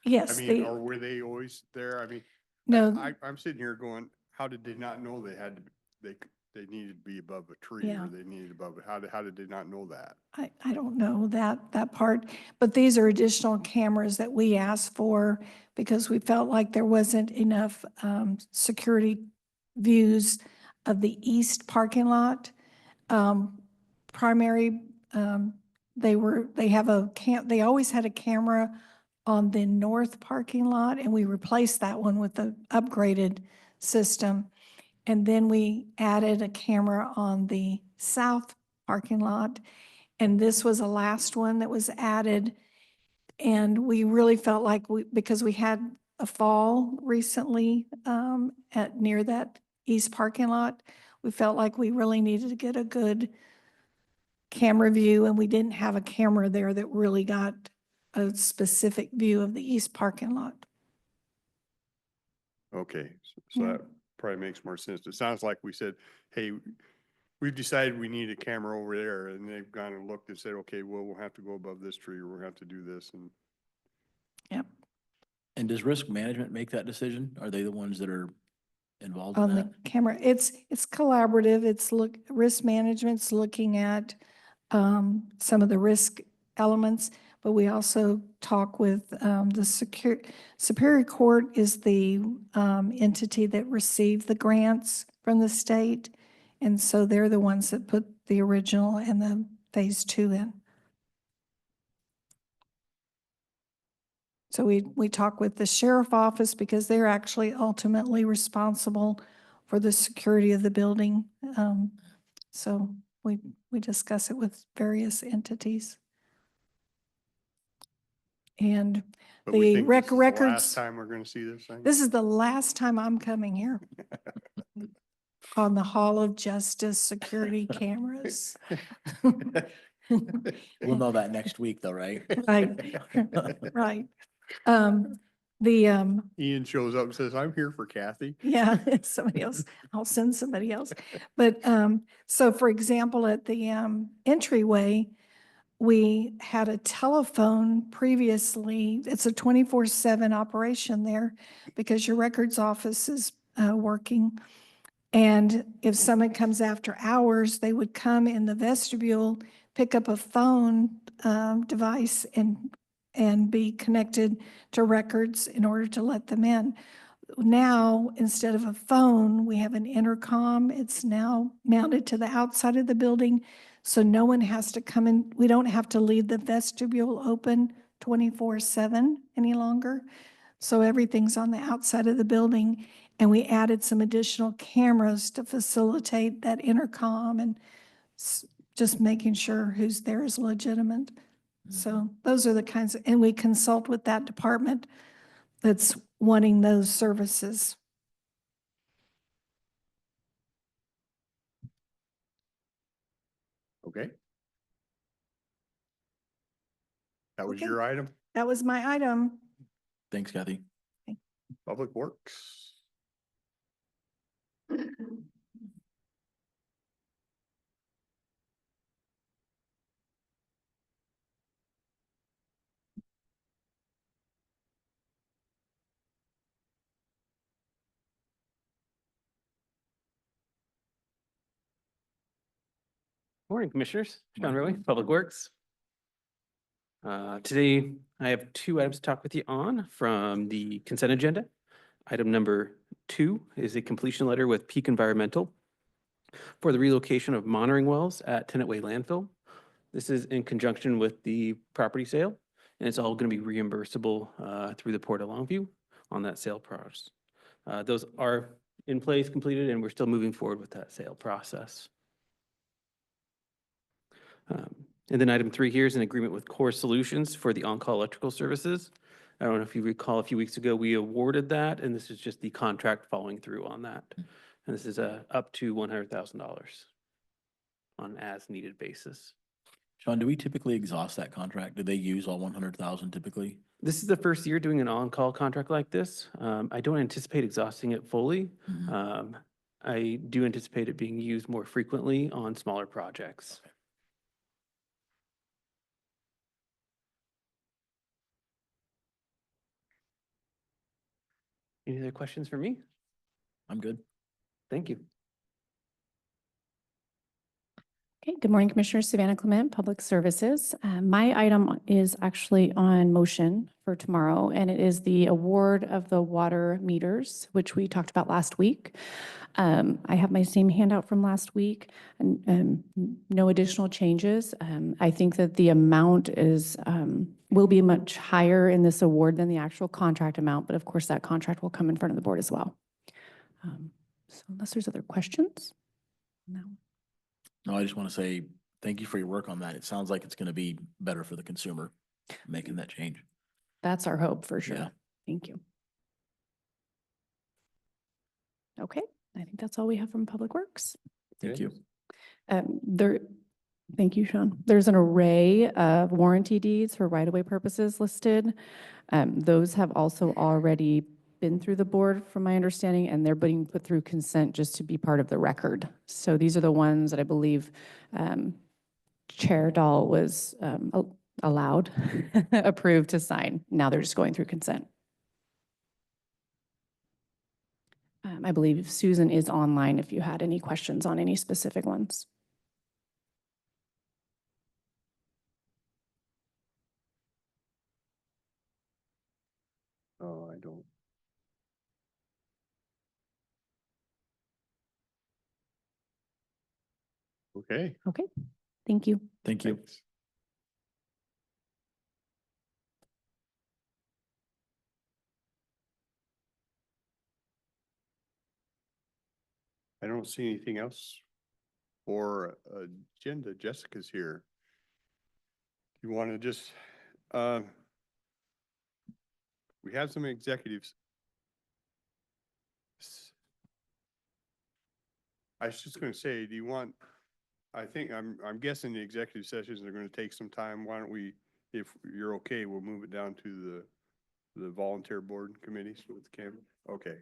Speaker 2: Yes,
Speaker 1: I mean, or were they always there? I mean,
Speaker 2: no,
Speaker 1: I'm sitting here going, how did they not know they had to, they needed to be above a tree
Speaker 2: Yeah.
Speaker 1: or they needed above it? How did they not know that?
Speaker 2: I don't know that part, but these are additional cameras that we asked for because we felt like there wasn't enough security views of the east parking lot. Primary, they always had a camera on the north parking lot, and we replaced that one with the upgraded system. And then we added a camera on the south parking lot. And this was the last one that was added. And we really felt like because we had a fall recently near that east parking lot, we felt like we really needed to get a good camera view, and we didn't have a camera there that really got a specific view of the east parking lot.
Speaker 1: Okay, so
Speaker 2: Yeah.
Speaker 1: that probably makes more sense. It sounds like we said, hey, we've decided we need a camera over there, and they've gone and looked and said, okay, well, we'll have to go above this tree, or we'll have to do this, and
Speaker 2: Yep.
Speaker 4: And does risk management make that decision? Are they the ones that are involved in
Speaker 2: On
Speaker 4: that?
Speaker 2: the camera, it's collaborative. Risk management's looking at some of the risk elements, but we also talk with the Superior Court is the entity that received the grants from the state. And so they're the ones that put the original and the phase 2 in. So we talk with the sheriff office because they're actually ultimately responsible for the security of the building. So we discuss it with various entities. And
Speaker 1: But we
Speaker 2: the
Speaker 1: think this is the last
Speaker 2: records,
Speaker 1: time we're gonna see this thing?
Speaker 2: this is the last time I'm coming here on the Hall of Justice security cameras.
Speaker 4: We'll know that next week though, right?
Speaker 2: Right, right.
Speaker 1: Ian shows up and says, I'm here for Kathy.
Speaker 2: Yeah, somebody else, I'll send somebody else. But, so for example, at the, entryway, we had a telephone previously. It's a 24/7 operation there because your records office is, working. And if someone comes after hours, they would come in the vestibule, pick up a phone, device and be connected to records in order to let them in. Now, instead of a phone, we have an intercom. It's now mounted to the outside of the building. So no one has to come in. We don't have to leave the vestibule open 24/7 any longer. So everything's on the outside of the building. And we added some additional cameras to facilitate that intercom and just making sure who's there is legitimate. So those are the kinds and we consult with that department that's wanting those services.
Speaker 1: Okay. That was
Speaker 2: Okay.
Speaker 1: your item,
Speaker 2: That was my item.
Speaker 4: Thanks, Kathy.
Speaker 1: Public Works.
Speaker 9: Morning, Commissioners. Sean
Speaker 4: Morning.
Speaker 9: Rowe, Public Works. Today, I have 2 items to talk with you on from the consent agenda. Item number 2 is a completion letter with Peak Environmental for the relocation of monitoring wells at Tenant Way Landfill. This is in conjunction with the property sale, and it's all going to be reimbursable through the Port of Longview on that sale process. Those are in place, completed, and we're still moving forward with that sale process. And then item 3 here is an agreement with Core Solutions for the on-call electrical services. I don't know if you recall, a few weeks ago, we awarded that, and this is just the contract following through on that. And this is up to $100,000 on an as-needed basis.
Speaker 4: Sean, do we typically exhaust that contract? Do they use all 100,000 typically?
Speaker 9: This is the first year doing an on-call contract like this. I don't anticipate exhausting it fully.
Speaker 4: Mhm.
Speaker 9: I do anticipate it being used more frequently on smaller projects. Any other questions for me?
Speaker 4: I'm good.
Speaker 9: Thank you.
Speaker 10: Okay, good morning, Commissioner Savannah Clement, Public Services. My item is actually on motion for tomorrow, and it is the award of the water meters, which we talked about last week. I have my same handout from last week, and no additional changes. I think that the amount is, will be much higher in this award than the actual contract amount, but of course, that contract will come in front of the board as well. So unless there's other questions? No.
Speaker 4: No, I just want to say thank you for your work on that. It sounds like it's going to be better for the consumer, making that change.
Speaker 10: That's our hope for
Speaker 4: Yeah.
Speaker 10: sure. Thank you. Okay, I think that's all we have from Public Works.
Speaker 4: Thank you.
Speaker 10: Thank you, Sean. There's an array of warranty deeds for right-of-way purposes listed. Those have also already been through the board, from my understanding, and they're being put through consent just to be part of the record. So these are the ones that I believe Chair Dahl was allowed, approved to sign. Now they're just going through consent. I believe Susan is online if you had any questions on any specific ones.
Speaker 1: Oh, I don't. Okay.
Speaker 10: Okay, thank you.
Speaker 4: Thank you.
Speaker 1: Thanks. I don't see anything else for agenda. Jessica's here. You want to just, we have some executives. I was just gonna say, do you want, I'm guessing the executive sessions are gonna take some time. Why don't we, if you're okay, we'll move it down to the volunteer board committees with Cam? Okay.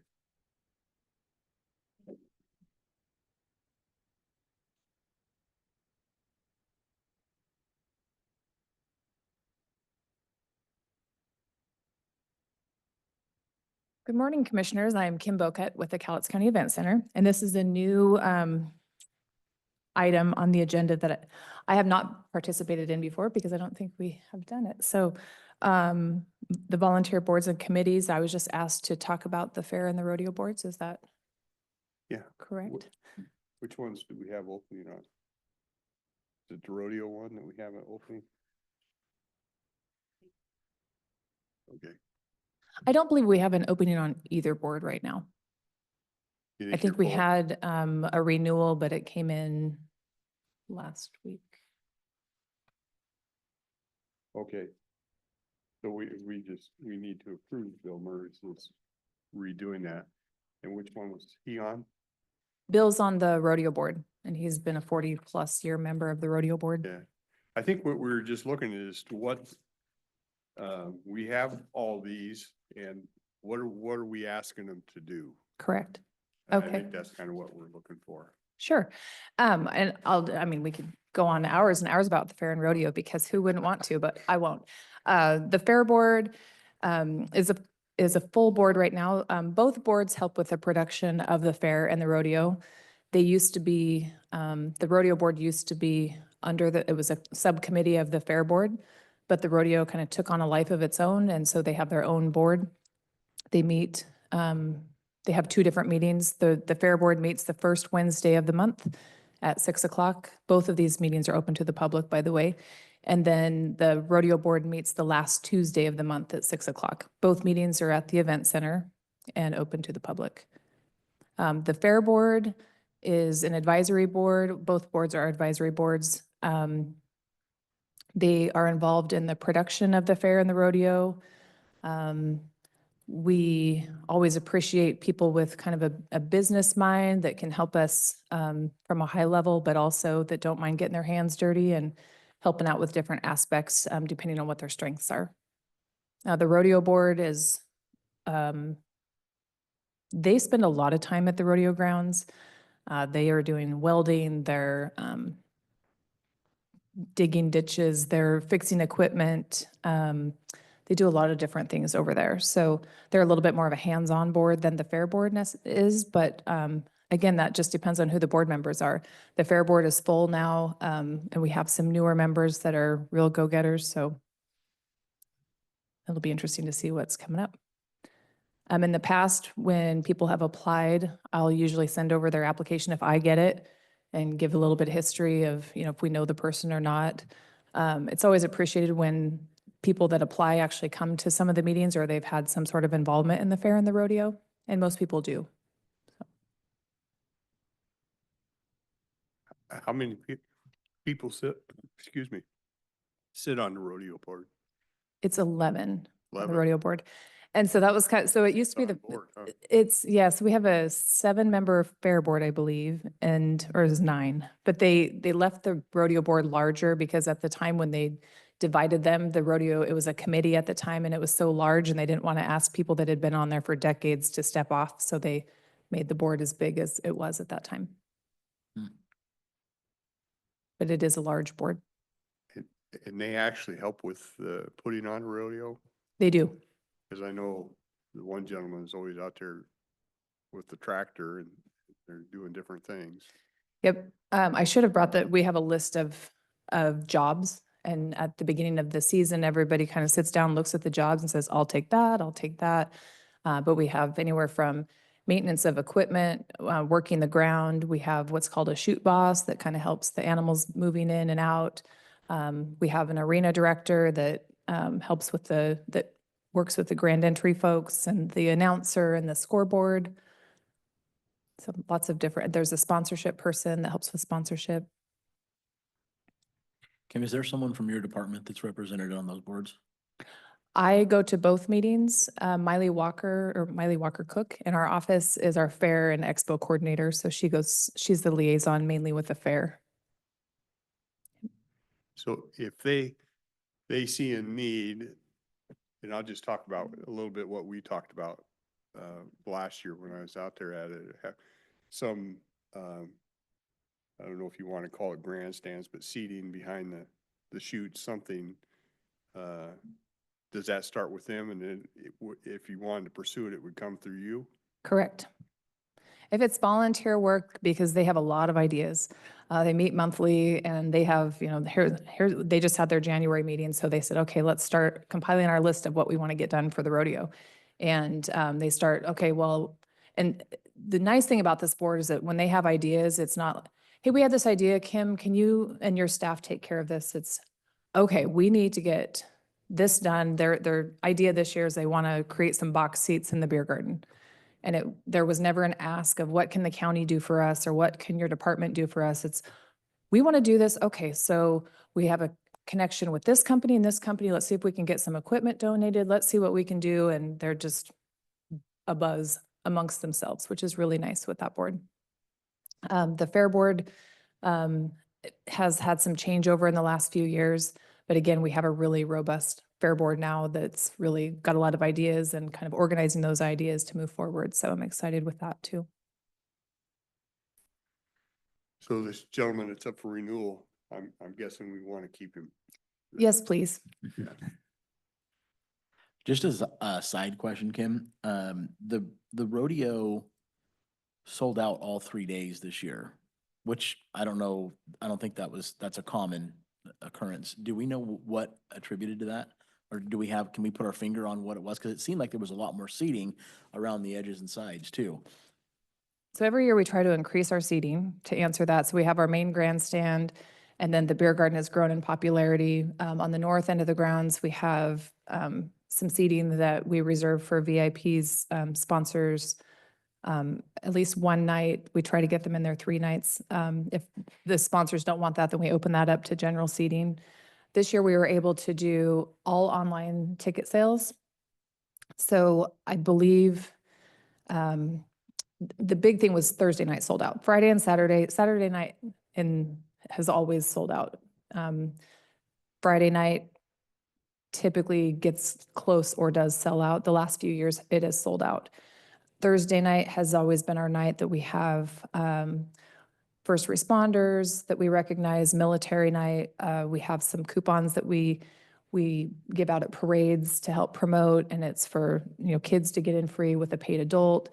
Speaker 11: Good morning, Commissioners. I am Kim Bocut with the Cowlitz County Event Center, and this is a new item on the agenda that I have not participated in before because I don't think we have done it. So the volunteer boards and committees, I was just asked to talk about the fair and the rodeo boards. Is that
Speaker 1: Yeah.
Speaker 11: correct?
Speaker 1: Which ones do we have opening on? Is it the rodeo one that we have an opening? Okay.
Speaker 11: I don't believe we have an opening on either board right now.
Speaker 1: It
Speaker 11: I
Speaker 1: is
Speaker 11: think
Speaker 1: your
Speaker 11: we
Speaker 1: fault.
Speaker 11: had a renewal, but it came in last week.
Speaker 1: Okay. So we need to approve Bill Murray's redoing that. And which one was he on?
Speaker 11: Bill's on the rodeo board, and he's been a 40-plus year member of the rodeo board.
Speaker 1: Yeah. I think what we're just looking at is to what, we have all these and what are we asking them to do?
Speaker 11: Correct.
Speaker 1: And I
Speaker 11: Okay.
Speaker 1: think that's kind of what we're looking for.
Speaker 11: Sure. And we could go on hours and hours about the fair and rodeo because who wouldn't want to, but I won't. The fair board is a full board right now. Both boards help with the production of the fair and the rodeo. They used to be, the rodeo board used to be it was a subcommittee of the fair board, but the rodeo kind of took on a life of its own, and so they have their own board. They meet, they have two different meetings. The fair board meets the first Wednesday of the month at 6 o'clock. Both of these meetings are open to the public, by the way. And then the rodeo board meets the last Tuesday of the month at 6 o'clock. Both meetings are at the event center and open to the public. The fair board is an advisory board. Both boards are advisory boards. They are involved in the production of the fair and the rodeo. We always appreciate people with kind of a business mind that can help us from a high level, but also that don't mind getting their hands dirty and helping out with different aspects depending on what their strengths are. The rodeo board is, they spend a lot of time at the rodeo grounds. They are doing welding, they're digging ditches, they're fixing equipment. They do a lot of different things over there. So they're a little bit more of a hands-on board than the fair board is, but again, that just depends on who the board members are. The fair board is full now, and we have some newer members that are real go-getters, so it'll be interesting to see what's coming up. In the past, when people have applied, I'll usually send over their application if I get it and give a little bit of history of, if we know the person or not. It's always appreciated when people that apply actually come to some of the meetings or they've had some sort of involvement in the fair and the rodeo, and most people do.
Speaker 1: How many people sit on the rodeo board?
Speaker 11: It's 11 on the
Speaker 1: 11?
Speaker 11: rodeo board. And so that was so it used to be
Speaker 1: On board, huh?
Speaker 11: so we have a 7-member fair board, I believe, or it was 9, but they left the rodeo board larger because at the time when they divided them, the rodeo, it was a committee at the time and it was so large and they didn't want to ask people that had been on there for decades to step off. So they made the board as big as it was at that time. But it is a large board.
Speaker 1: And they actually help with putting on a rodeo?
Speaker 11: They do.
Speaker 1: Because I know the one gentleman is always out there with the tractor and they're doing different things.
Speaker 11: Yep. I should have brought we have a list of jobs. And at the beginning of the season, everybody kind of sits down, looks at the jobs and says, I'll take that, I'll take that. But we have anywhere from maintenance of equipment, working the ground. We have what's called a shoot boss that kind of helps the animals moving in and out. We have an arena director that helps with that works with the grand entry folks and the announcer and the scoreboard. So lots of different, there's a sponsorship person that helps with sponsorship.
Speaker 4: Kim, is there someone from your department that's represented on those boards?
Speaker 11: I go to both meetings. Miley Walker Cook in our office is our fair and expo coordinator. So she's the liaison mainly with the fair.
Speaker 1: So if they see a need, and I'll just talk about a little bit what we talked about last year when I was out there at it. Some, I don't know if you want to call it grandstands, but seating behind the chute, something. Does that start with them? And then if you wanted to pursue it, it would come through you?
Speaker 11: Correct. If it's volunteer work, because they have a lot of ideas, they meet monthly and they have, here, they just had their January meeting. So they said, okay, let's start compiling our list of what we want to get done for the rodeo. And they start, okay, well, and the nice thing about this board is that when they have ideas, it's not, hey, we had this idea, Kim, can you and your staff take care of this? It's, okay, we need to get this done. Their idea this year is they want to create some box seats in the beer garden. And there was never an ask of what can the county do for us or what can your department do for us? It's, we want to do this. Okay, so we have a connection with this company and this company. Let's see if we can get some equipment donated. Let's see what we can do. And they're just a buzz amongst themselves, which is really nice with that board. The fair board has had some changeover in the last few years. But again, we have a really robust fair board now that's really got a lot of ideas and kind of organizing those ideas to move forward. So I'm excited with that too.
Speaker 1: So this gentleman that's up for renewal, I'm guessing we want to keep him.
Speaker 11: Yes, please.
Speaker 4: Just as a side question, Kim, the rodeo sold out all 3 days this year, which I don't know, I don't think that's a common occurrence. Do we know what attributed to that? Or can we put our finger on what it was? Because it seemed like there was a lot more seating around the edges and sides too.
Speaker 11: So every year we try to increase our seating to answer that. So we have our main grandstand and then the beer garden has grown in popularity. On the north end of the grounds, we have some seating that we reserve for VIPs, sponsors. At least one night, we try to get them in there 3 nights. If the sponsors don't want that, then we open that up to general seating. This year, we were able to do all online ticket sales. So I believe the big thing was Thursday night sold out. Friday and Saturday night has always sold out. Friday night typically gets close or does sell out. The last few years, it has sold out. Thursday night has always been our night that we have first responders that we recognize, military night. We have some coupons that we give out at parades to help promote, and it's for kids to get in free with a paid adult.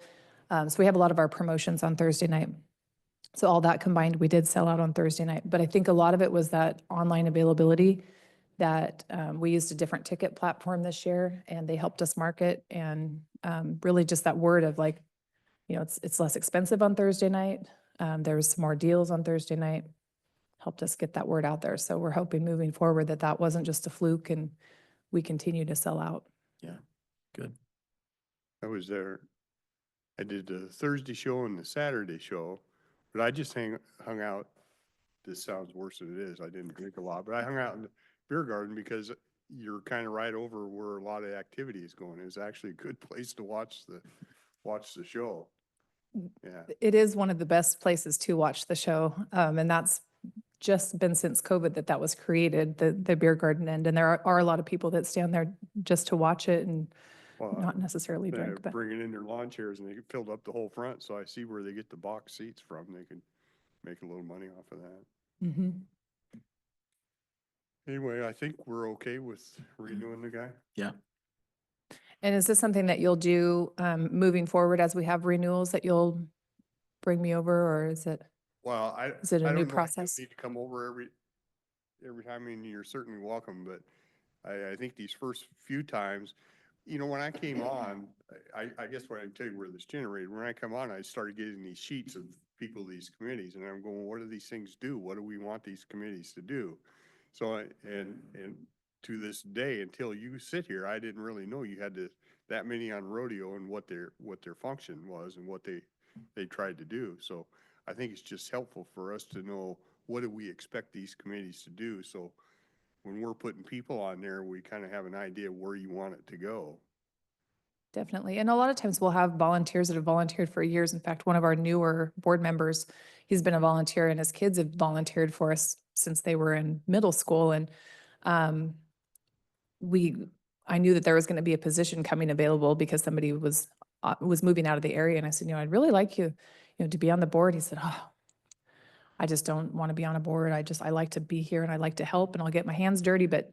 Speaker 11: So we have a lot of our promotions on Thursday night. So all that combined, we did sell out on Thursday night. But I think a lot of it was that online availability that we used a different ticket platform this year, and they helped us market, and really just that word of it's less expensive on Thursday night. There was some more deals on Thursday night, helped us get that word out there. So we're hoping moving forward that wasn't just a fluke and we continue to sell out.
Speaker 4: Yeah, good.
Speaker 1: I was there. I did the Thursday show and the Saturday show, but I just hung out. This sounds worse than it is. I didn't drink a lot, but I hung out in the beer garden because you're kind of right over where a lot of activity is going. It's actually a good place to watch the show. Yeah.
Speaker 11: It is one of the best places to watch the show. And that's just been since COVID that was created, the beer garden end. And there are a lot of people that stand there just to watch it and not necessarily
Speaker 1: They're
Speaker 11: drink. But
Speaker 1: bringing in their lawn chairs and they filled up the whole front. So I see where they get the box seats from. They can make a little money off of that.
Speaker 11: Mhm.
Speaker 1: Anyway, I think we're okay with renewing the guy.
Speaker 4: Yeah.
Speaker 11: And is this something that you'll do moving forward as we have renewals, that you'll bring me over, or is it?
Speaker 1: Well,
Speaker 11: Is it a
Speaker 1: I
Speaker 11: new
Speaker 1: don't know if you'll
Speaker 11: process?
Speaker 1: need to come over every time. I mean, you're certainly welcome, but I think these first few times, you know, when I came on, I guess what I can tell you where this generated, when I come on, I started getting these sheets of people, these committees, and I'm going, what do these things do? What do we want these committees to do? So and to this day, until you sit here, I didn't really know you had that many on rodeo and what their function was and what they tried to do. So I think it's just helpful for us to know, what do we expect these committees to do? So when we're putting people on there, we kind of have an idea where you want it to go.
Speaker 11: Definitely. And a lot of times we'll have volunteers that have volunteered for years. In fact, one of our newer board members, he's been a volunteer and his kids have volunteered for us since they were in middle school. And um, I knew that there was going to be a position coming available because somebody was moving out of the area. And I said, I'd really like you to be on the board. He said, oh, I just don't want to be on a board. I like to be here and I like to help and I'll get my hands dirty, but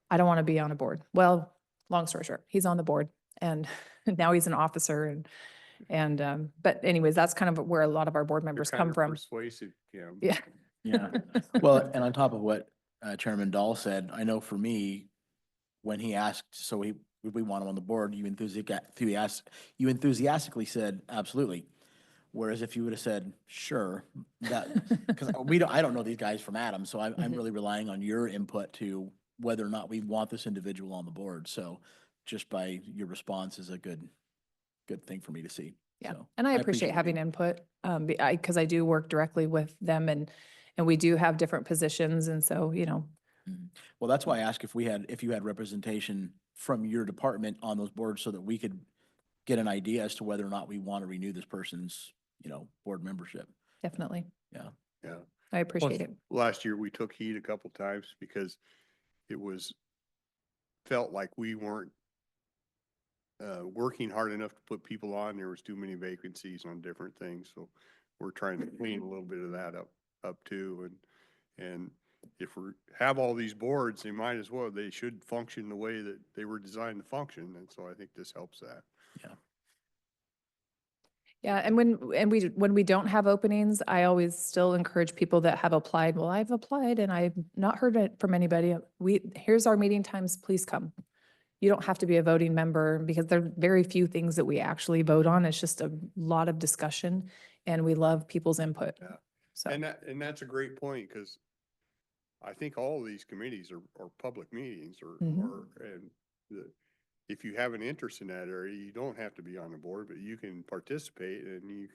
Speaker 11: I don't want to be on a board. Well, long story short, he's on the board and now he's an officer but anyways, that's kind of where a lot of our board
Speaker 1: They're
Speaker 11: members
Speaker 1: kind
Speaker 11: come
Speaker 1: of
Speaker 11: from.
Speaker 1: Persuasive, yeah.
Speaker 11: Yeah.
Speaker 4: Yeah. Well, and on top of what Chairman Dahl said, I know for me, when he asked, so we want him on the board, you enthusiastically said, absolutely. Whereas if you would have said, sure, because I don't know these guys from Adam, so I'm really relying on your input to whether or not we want this individual on the board. So just by your response is a good thing for me to see.
Speaker 11: Yeah,
Speaker 4: So
Speaker 11: and I appreciate
Speaker 4: it.
Speaker 11: having input, because I do work directly with them and we do have different positions. And so,
Speaker 4: Mhm. Well, that's why I asked if you had representation from your department on those boards so that we could get an idea as to whether or not we want to renew this person's, board membership.
Speaker 11: definitely,
Speaker 1: Yeah.
Speaker 11: I appreciate it.
Speaker 1: Last year, we took heat a couple times because it felt like we weren't working hard enough to put people on. There was too many vacancies on different things. So we're trying to clean a little bit of that up too. And if we have all these boards, they should function the way that they were designed to function. And so I think this helps that.
Speaker 4: Yeah.
Speaker 11: Yeah, and when we don't have openings, I always still encourage people that have applied. Well, I've applied and I've not heard it from anybody. Here's our meeting times, please come. You don't have to be a voting member because there are very few things that we actually vote on. It's just a lot of discussion and we love people's input.
Speaker 1: Yeah.
Speaker 11: So,
Speaker 1: And that's a great point, because I think all of these committees are public meetings if you have an interest in that area, you don't have to be on the board, but you can participate and you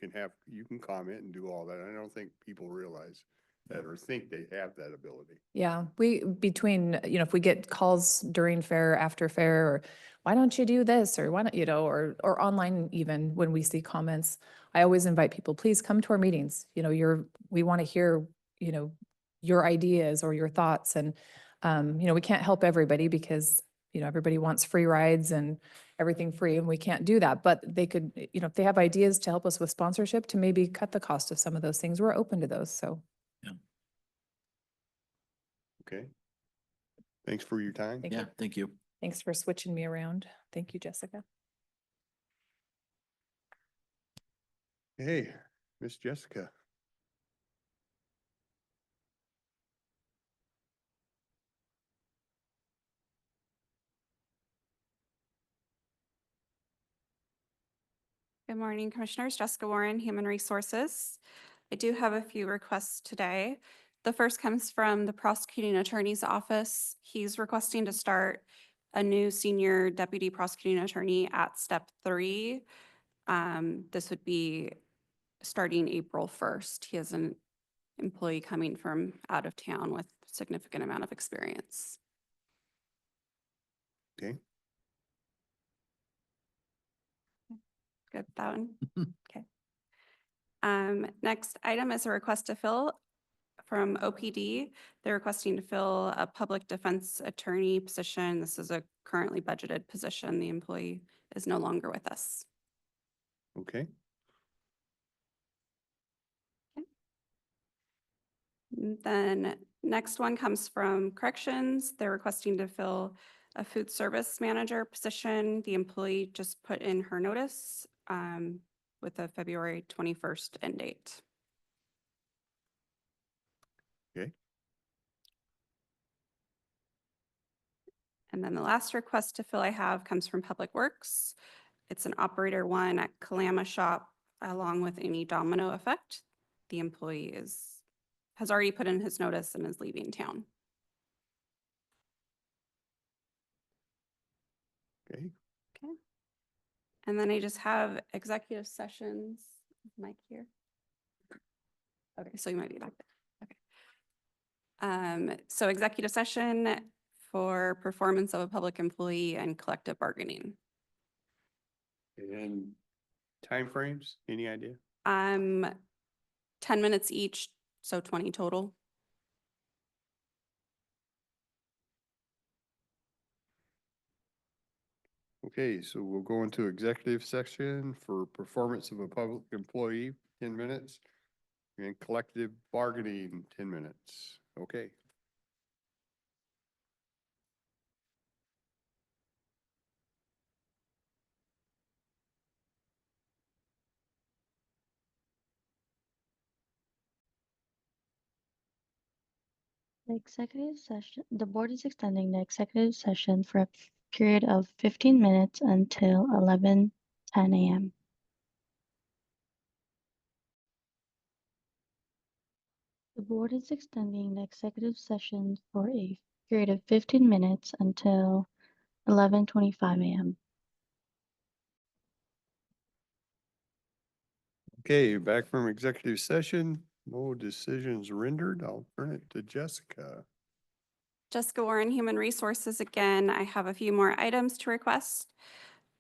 Speaker 1: can comment and do all that. I don't think people realize that or think they have that ability.
Speaker 11: yeah, if we get calls during fair, after fair, or why don't you do this? Or why don't, or online, even when we see comments, I always invite people, please come to our meetings. We want to hear, your ideas or your thoughts. And, we can't help everybody because, everybody wants free rides and everything free, and we can't do that. But they could, if they have ideas to help us with sponsorship to maybe cut the cost of some of those things, we're open to those. So.
Speaker 1: Okay. Thanks for your time.
Speaker 11: Thank you.
Speaker 4: Thank you.
Speaker 11: Thanks for switching me around. Thank you, Jessica.
Speaker 1: Hey, Miss Jessica.
Speaker 12: Good morning, Commissioners. Jessica Warren, Human Resources. I do have a few requests today. The first comes from the Prosecuting Attorney's Office. He's requesting to start a new Senior Deputy Prosecuting Attorney at Step 3. This would be starting April 1st. He has an employee coming from out of town with a significant amount of experience.
Speaker 1: Okay.
Speaker 12: Good, that one? Okay. Next item is a request to fill from OPD. They're requesting to fill a public defense attorney position. This is a currently budgeted position. The employee is no longer with us.
Speaker 1: Okay.
Speaker 12: Then next one comes from corrections. They're requesting to fill a food service manager position. The employee just put in her notice with a February 21st end date. And then the last request to fill I have comes from Public Works. It's an operator one at Kalama Shop, along with any domino effect. The employee has already put in his notice and is leaving town.
Speaker 1: Okay,
Speaker 12: Okay. And then I just have executive sessions. Is Mike here? Okay, so you might be back there. Okay. So executive session for performance of a public employee and collective bargaining.
Speaker 1: and timeframes, any idea?
Speaker 12: 10 minutes each, so 20 total.
Speaker 1: Okay, so we'll go into executive section for performance of a public employee, 10 minutes, and collective bargaining, 10 minutes. Okay.
Speaker 13: The executive session, the board is extending the executive session for a period of 15 minutes until 11:10 a.m. The board is extending the executive session for a period of 15 minutes until 11:25 a.m.
Speaker 1: Okay, back from executive session, no decisions rendered. I'll turn it to Jessica.
Speaker 12: Jessica Warren, Human Resources again. I have a few more items to request.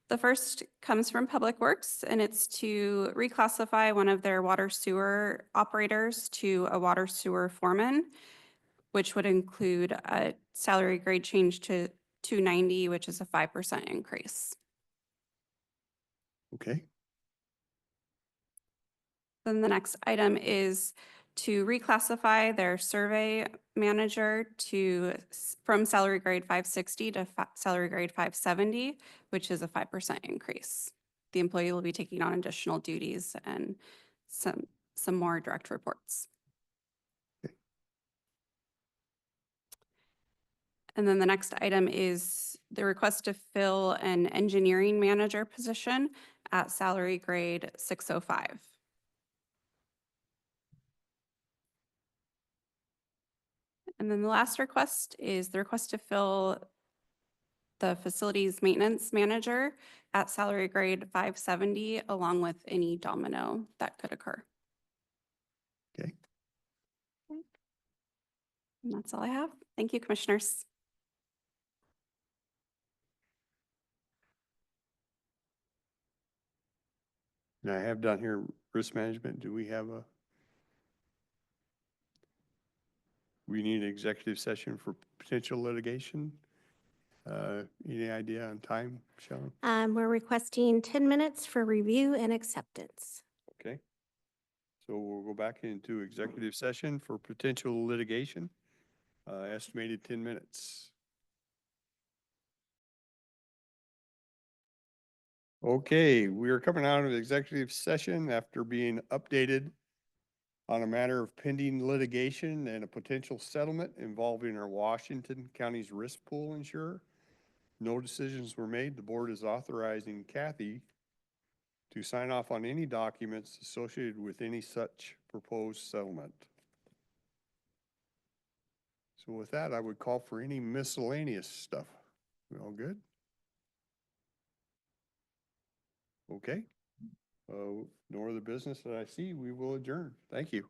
Speaker 12: The first comes from Public Works, and it's to reclassify one of their water sewer operators to a water sewer foreman, which would include a salary grade change to 290, which is a 5% increase.
Speaker 1: Okay,
Speaker 12: Then the next item is to reclassify their survey manager from salary grade 560 to salary grade 570, which is a 5% increase. The employee will be taking on additional duties and some more direct reports.
Speaker 1: Okay.
Speaker 12: And then the next item is the request to fill an engineering manager position at salary grade 605. And then the last request is the request to fill the facilities maintenance manager at salary grade 570, along with any domino that could occur.
Speaker 1: okay.
Speaker 12: And that's all I have. Thank you, commissioners.
Speaker 1: And I have down here risk management. Do we have we need an executive session for potential litigation? Any idea on time, Shelley?
Speaker 5: We're requesting 10 minutes for review and acceptance.
Speaker 1: Okay. So we'll go back into executive session for potential litigation, estimated 10 minutes. Okay, we are coming out of executive session after being updated on a matter of pending litigation and a potential settlement involving our Washington County's risk pool insurer. No decisions were made. The board is authorizing Kathy to sign off on any documents associated with any such proposed settlement. So with that, I would call for any miscellaneous stuff. We all good? Okay. No other business that I see, we will adjourn. Thank you.